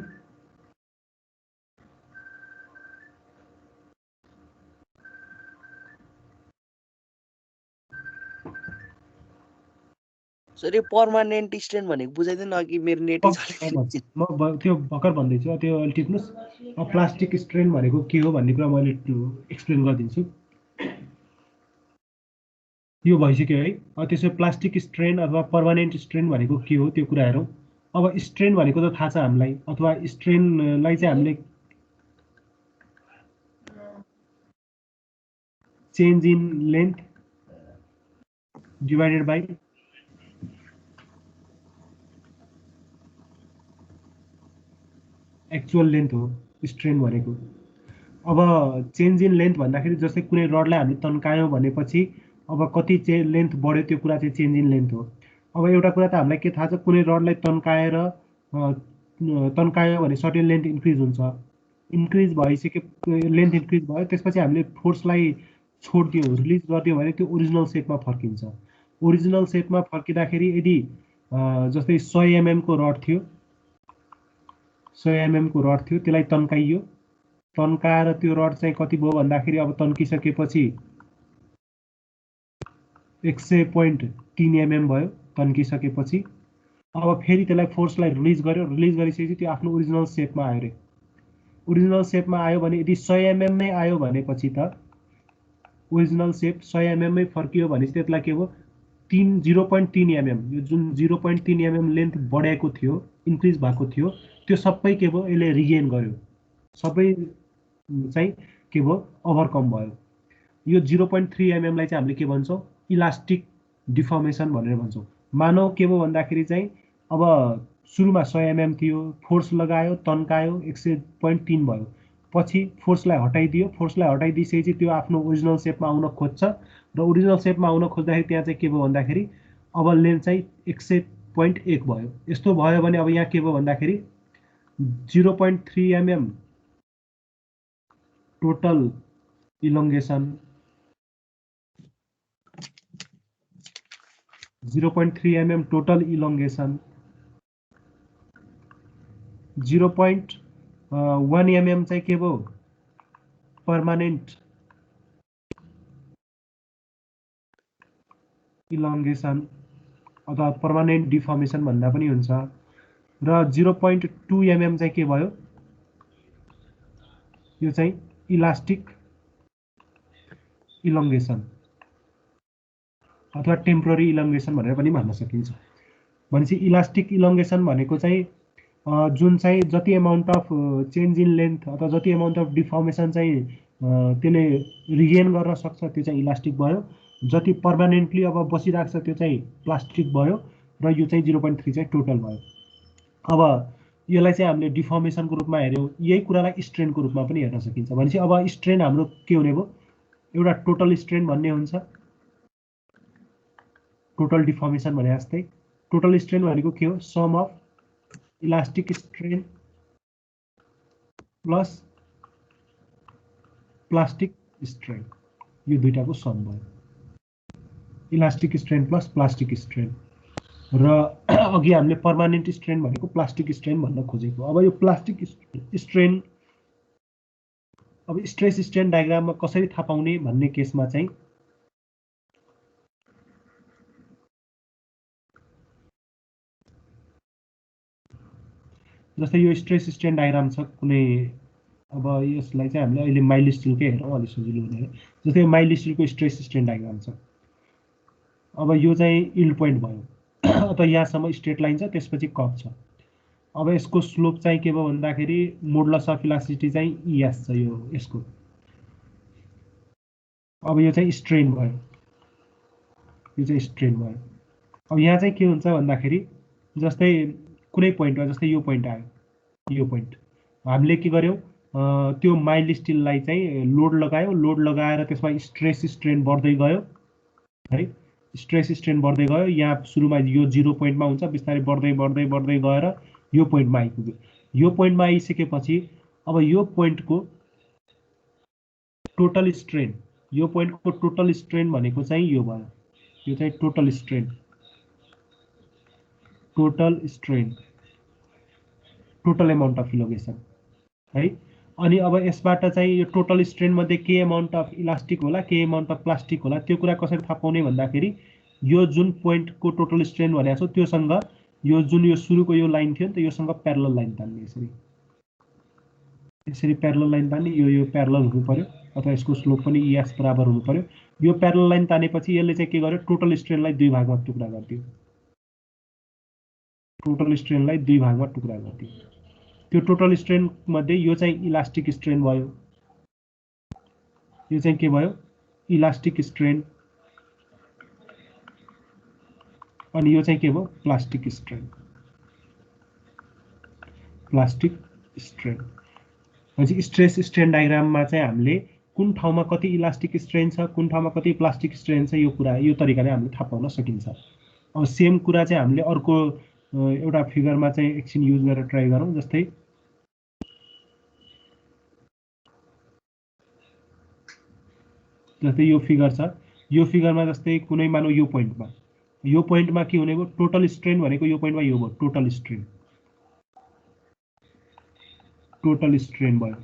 सर यो पर्मानेन्ट स्ट्रेन भनेको बुझाइदिनु अघि मेरो नेटै चलेको म त्यो भर्खर भन्दैछु त्यो अहिले टिप्नुहोस्। प्लास्टिक स्ट्रेन भनेको के हो भन्ने कुरा मैले एक्सप्लेन गरिदिन्छु। यो भइसक्यो है। त्यसो प्लास्टिक स्ट्रेन अथवा पर्मानेन्ट स्ट्रेन भनेको के हो त्यो कुरा हेरौँ। अब स्ट्रेन भनेको त थाहा छ हामीलाई, अथवा स्ट्रेनलाई चाहिँ हामीले change in length divided by actual length हो स्ट्रेन भनेको। अब चेन्ज इन लेन्थ भन्दाखेरि जस्तै कुनै रडलाई हामीले तन्कायौँ भनेपछि अब कति लेन्थ बढ्यो त्यो कुरा चाहिँ चेन्ज इन लेन्थ हो। अब एउटा कुरा त हामीलाई के थाहा छ, कुनै रडलाई तन्कायो भने सर्टेन लेन्थ इन्क्रिज हुन्छ। इन्क्रिज भइसके लेन्थ इन्क्रिज भयो, त्यसपछि हामीले फोर्सलाई छोडिदियौँ, रिलिज गरिदियौँ भने त्यो ओरिजिनल सेपमा फर्किन्छ। ओरिजिनल सेपमा फर्किँदाखेरि यदि जस्तै 100 mm को रड थियो, 100 mm को रड थियो, त्यसलाई तन्काइयो। तन्काएर त्यो रड चाहिँ कति भयो भन्दाखेरि अब तन्किसकेपछि 100.3 mm भयो तन्किसकेपछि। अब फेरि त्यसलाई फोर्सलाई रिलिज गर्यो, रिलिज गरिसकेपछि त्यो आफ्नो ओरिजिनल सेपमा आयो रे। ओरिजिनल सेपमा आयो भने यदि 100 mm नै आयो भनेपछि त ओरिजिनल सेप 100 mm मै फर्कियो भनेपछि त्यसलाई के भयो 0.3 mm, यो जुन 0.3 mm लेन्थ बढेको थियो, इन्क्रिज भएको थियो, त्यो सबै के भयो यसले रिगेन गर्यो, सबै चाहिँ के भयो ओभरकम भयो। यो 0.3 mm लाई चाहिँ हामीले के भन्छौँ इलास्टिक डिफर्मेसन भनेर भन्छौँ। मानौ के भयो भन्दाखेरि चाहिँ अब सुरुमा 100 mm थियो, फोर्स लगायो, तन्कायो, 100.3 भयो, पछि फोर्सलाई हटाइदियो। फोर्सलाई हटाइदिएपछि त्यो आफ्नो ओरिजिनल सेपमा आउन खोज्छ र ओरिजिनल सेपमा आउन खोज्दाखेरि त्यहाँ चाहिँ के भयो भन्दाखेरि अब लेन्थ चाहिँ 100.1 भयो। यस्तो भयो भने अब यहाँ के भयो भन्दाखेरि 0.3 mm total elongation, 0.3 mm total elongation, 0.1 mm चाहिँ के भयो पर्मानेन्ट इलोङ्गेसन अथवा पर्मानेन्ट डिफर्मेसन भन्दा पनि हुन्छ। र 0.2 mm चाहिँ के भयो, यो चाहिँ इलास्टिक इलोङ्गेसन अथवा टेम्पोररी इलोङ्गेसन भनेर पनि भन्न सकिन्छ। भनेपछि इलास्टिक इलोङ्गेसन भनेको चाहिँ जुन चाहिँ जति amount of change in length अथवा जति एमाउन्ट अफ डिफर्मेसन चाहिँ त्यसले रिगेन गर्न सक्छ त्यो चाहिँ इलास्टिक भयो। जति पर्मानेन्टली अब बसिरहेको छ त्यो चाहिँ प्लास्टिक भयो र यो चाहिँ 0.3 चाहिँ टोटल भयो। अब यसलाई चाहिँ हामीले डिफर्मेसनको रूपमा हेऱ्यौँ, यही कुरालाई स्ट्रेनको रूपमा पनि हेर्न सकिन्छ। भनेपछि अब स्ट्रेन हाम्रो के हुने भयो, एउटा टोटल स्ट्रेन भन्ने हुन्छ, टोटल डिफर्मेसन भने जस्तै। टोटल स्ट्रेन भनेको के हो, sum of elastic strain plus plastic strain, यो दुईटाको सम भयो, elastic strain plus plastic strain. र अघि हामीले पर्मानेन्ट स्ट्रेन भनेको प्लास्टिक स्ट्रेन भन्न खोजेको। अब यो प्लास्टिक स्ट्रेन अब स्ट्रेस स्ट्रेन डायग्राममा कसरी थाहा पाउने भन्ने केसमा चाहिँ जस्तै यो स्ट्रेस स्ट्रेन डायग्राम छ कुनै, अब यसलाई चाहिँ हामीले अहिले माइल्ड स्टिलकै हेरौँ अलि सजिलो हुने। जस्तै माइल्ड स्टिलको स्ट्रेस स्ट्रेन डायग्राम छ। अब यो चाहिँ इल्ड पोइन्ट भयो अथवा यहाँसम्म स्ट्रेट लाइन छ, त्यसपछि कप छ। अब यसको स्लोप चाहिँ के भयो भन्दाखेरि मोडुलस अफ इलास्टिसिटी चाहिँ ES छ यो यसको। अब यो चाहिँ स्ट्रेन भयो, यो चाहिँ स्ट्रेन भयो। अब यहाँ चाहिँ के हुन्छ भन्दाखेरि जस्तै कुनै पोइन्टमा जस्तै यो पोइन्ट आयो, यो पोइन्ट हामीले के गर्यौँ त्यो माइल्ड स्टिललाई चाहिँ लोड लगायो, लोड लगाएर त्यसमा स्ट्रेस स्ट्रेन बढ्दै गयो है, स्ट्रेस स्ट्रेन बढ्दै गयो। यहाँ सुरुमा यो 0 पोइन्टमा हुन्छ, बिस्तारै बढ्दै बढ्दै बढ्दै गएर यो पोइन्टमा आइपुग्यो। यो पोइन्टमा आइसकेपछि अब यो पोइन्टको टोटल स्ट्रेन, यो पोइन्टको टोटल स्ट्रेन भनेको चाहिँ यो भयो, यो चाहिँ total strain, total strain. Total amount of elongation है। अनि अब यसबाट चाहिँ यो टोटल स्ट्रेन मध्ये के एमाउन्ट अफ इलास्टिक होला के एमाउन्ट अफ प्लास्टिक होला त्यो कुरा कसरी थाहा पाउने भन्दाखेरि यो जुन पोइन्टको टोटल स्ट्रेन भनेको छ त्योसँग यो जुन यो सुरुको यो लाइन थियो नि त योसँग प्यारलल लाइन तान्ने यसरी प्यारलल लाइन तान्ने यो प्यारलल हुनु पर्यो अथवा यसको स्लोप पनि ES बराबर हुनु पर्यो। यो प्यारलल लाइन तानेपछि यसले चाहिँ के गर्यो टोटल स्ट्रेनलाई दुई भागमा टुक्रा गरिदियो त्यो टोटल स्ट्रेन मध्ये यो चाहिँ इलास्टिक स्ट्रेन भयो यो चाहिँ के भयो इलास्टिक स्ट्रेन अनि यो चाहिँ के भयो प्लास्टिक स्ट्रेन भनेपछि स्ट्रेस स्ट्रेन डायग्राममा चाहिँ हामीले कुन ठाउँमा कति इलास्टिक स्ट्रेन छ कुन ठाउँमा कति प्लास्टिक स्ट्रेन छ यो कुरा यो तरिकाले हामीले थाहा पाउन सकिन्छ। अब सेम कुरा चाहिँ हामीले अर्को एउटा फिगरमा चाहिँ एकछिन युज गरेर ट्राई गरौँ। जस्तै यो फिगर छ यो फिगरमा जस्तै कुनै मानौ यो पोइन्टमा के हुने भयो टोटल स्ट्रेन भनेको यो पोइन्टमा यो भयो टोटल स्ट्रेन भयो।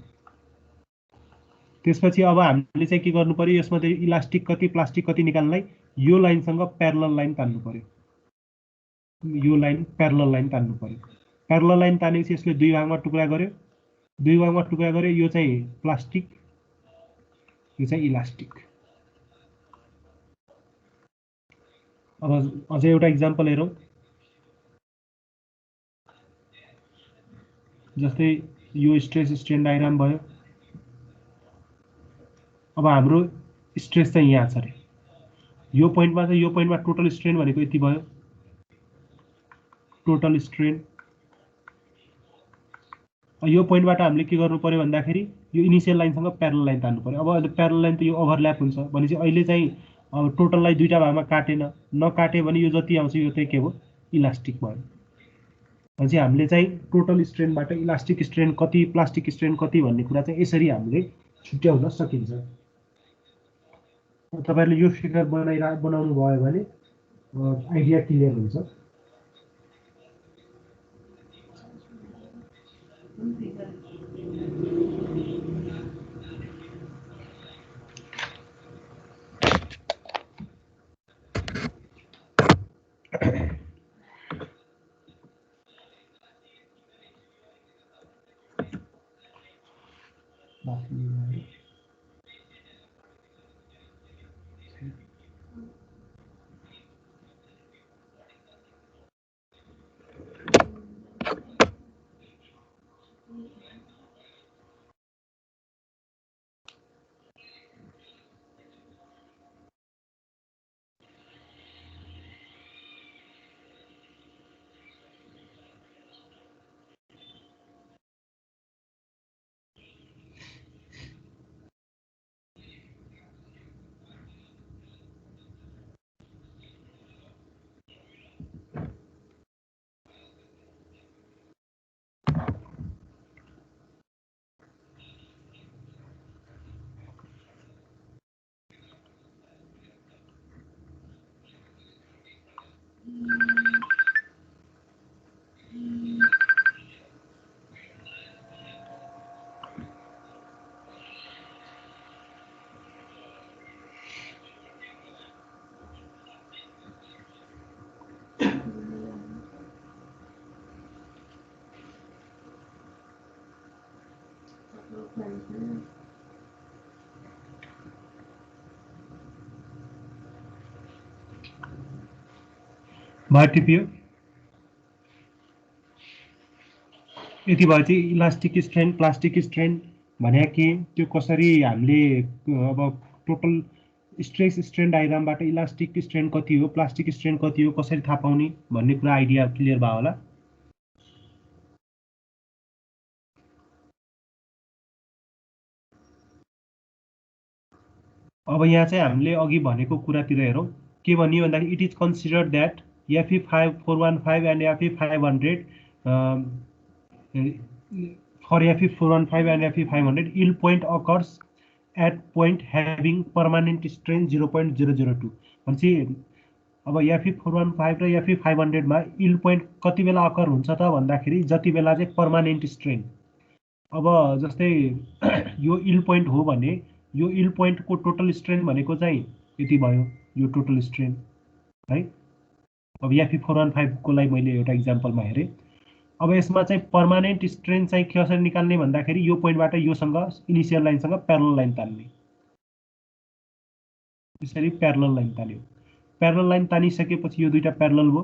त्यसपछि अब हामीले चाहिँ के गर्नु पर्यो यसमध्ये इलास्टिक कति प्लास्टिक कति निकाल्नलाई यो लाइनसँग प्यारलल लाइन तान्नु पर्यो प्यारलल लाइन तानेपछि यसले दुई भागमा टुक्रा गर्यो यो चाहिँ प्लास्टिक यो चाहिँ इलास्टिक। अब अझै एउटा इक्जाम्पल हेरौँ। जस्तै यो स्ट्रेस स्ट्रेन डायग्राम भयो। अब हाम्रो स्ट्रेस चाहिँ यहाँ छ रे यो पोइन्टमा टोटल स्ट्रेन भनेको यति भयो टोटल स्ट्रेन। यो पोइन्टबाट हामीले के गर्नु पर्यो भन्दाखेरि यो इनिशियल लाइनसँग प्यारलल लाइन तान्नु पर्यो। अब प्यारलल लाइन त यो ओभरल्याप हुन्छ भनेपछि अहिले चाहिँ अब टोटललाई दुईटा भागमा नकाटे भने यो जति आउँछ यो चाहिँ के भयो इलास्टिक भयो। भनेपछि हामीले चाहिँ टोटल स्ट्रेनबाट इलास्टिक स्ट्रेन कति प्लास्टिक स्ट्रेन कति भन्ने कुरा चाहिँ यसरी हामीले छुट्याउन सकिन्छ। तपाईहरुले यो फिगर बनाउनु भयो भने आइडिया क्लियर हुन्छ। टिपियो यति भयो चाहिँ इलास्टिक स्ट्रेन प्लास्टिक स्ट्रेन भने के त्यो कसरी हामीले अब टोटल स्ट्रेस स्ट्रेन डायग्रामबाट इलास्टिक स्ट्रेन कति हो प्लास्टिक स्ट्रेन कति हो कसरी थाहा पाउने भन्ने कुरा आइडिया क्लियर भयो होला। अब यहाँ चाहिँ हामीले अघि भनेको कुरातिर हेरौँ के भनियो भन्दाखेरि it is considered that FE 415 and FE 500 for FE 415 and FE 500 yield point occurs at point having permanent strain 0.002 भनेपछि अब Fe415 र Fe500 मा इल्ड पोइन्ट कति बेला अकर हुन्छ त भन्दाखेरि जति बेला चाहिँ पर्मानेन्ट स्ट्रेन। अब जस्तै यो इल्ड पोइन्ट हो भने यो इल्ड पोइन्टको टोटल स्ट्रेन भनेको चाहिँ यति भयो, यो टोटल स्ट्रेन है। अब Fe415 को लागि मैले एउटा इक्जाम्पलमा हेरेँ। अब यसमा चाहिँ पर्मानेन्ट स्ट्रेन चाहिँ कसरी निकाल्ने भन्दाखेरि यो पोइन्टबाट योसँग इनिसियल लाइनसँग प्यारलल लाइन तान्ने, यसरी प्यारलल लाइन तान्यो। प्यारलल लाइन तानिसकेपछि यो दुईटा प्यारलल भयो,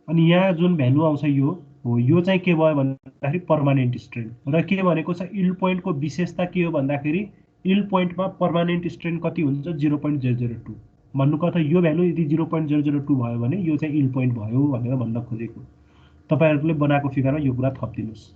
अनि यहाँ जुन भ्यालु आउँछ यो हो, यो चाहिँ के भयो भन्दाखेरि पर्मानेन्ट स्ट्रेन। र के भनेको छ इल्ड पोइन्टको विशेषता के हो भन्दाखेरि इल्ड पोइन्टमा पर्मानेन्ट स्ट्रेन कति हुन्छ 0.002। भन्नुको अर्थ यो भ्यालु यदि 0.002 भयो भने यो चाहिँ इल्ड पोइन्ट भयो भनेर भन्न खोजेको। तपाईहरुले बनाएको फिगरमा यो कुरा थपिदिनुस्।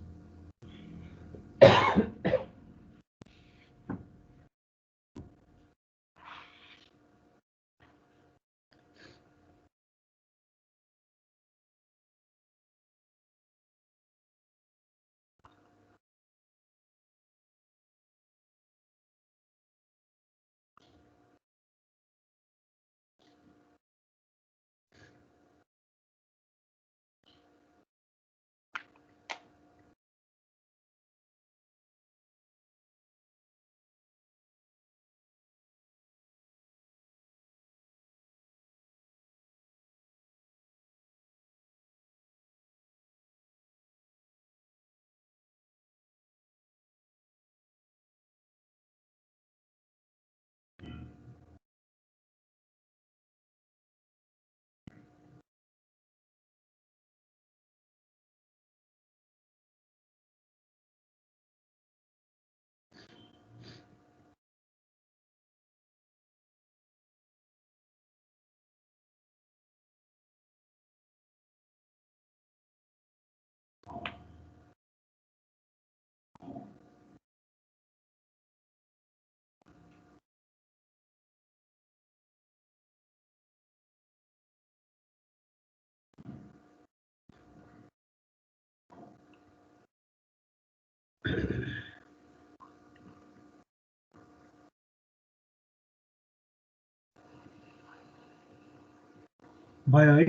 भयो है।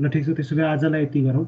ल ठिक छ, त्यसो भए आजलाई यति गरौँ।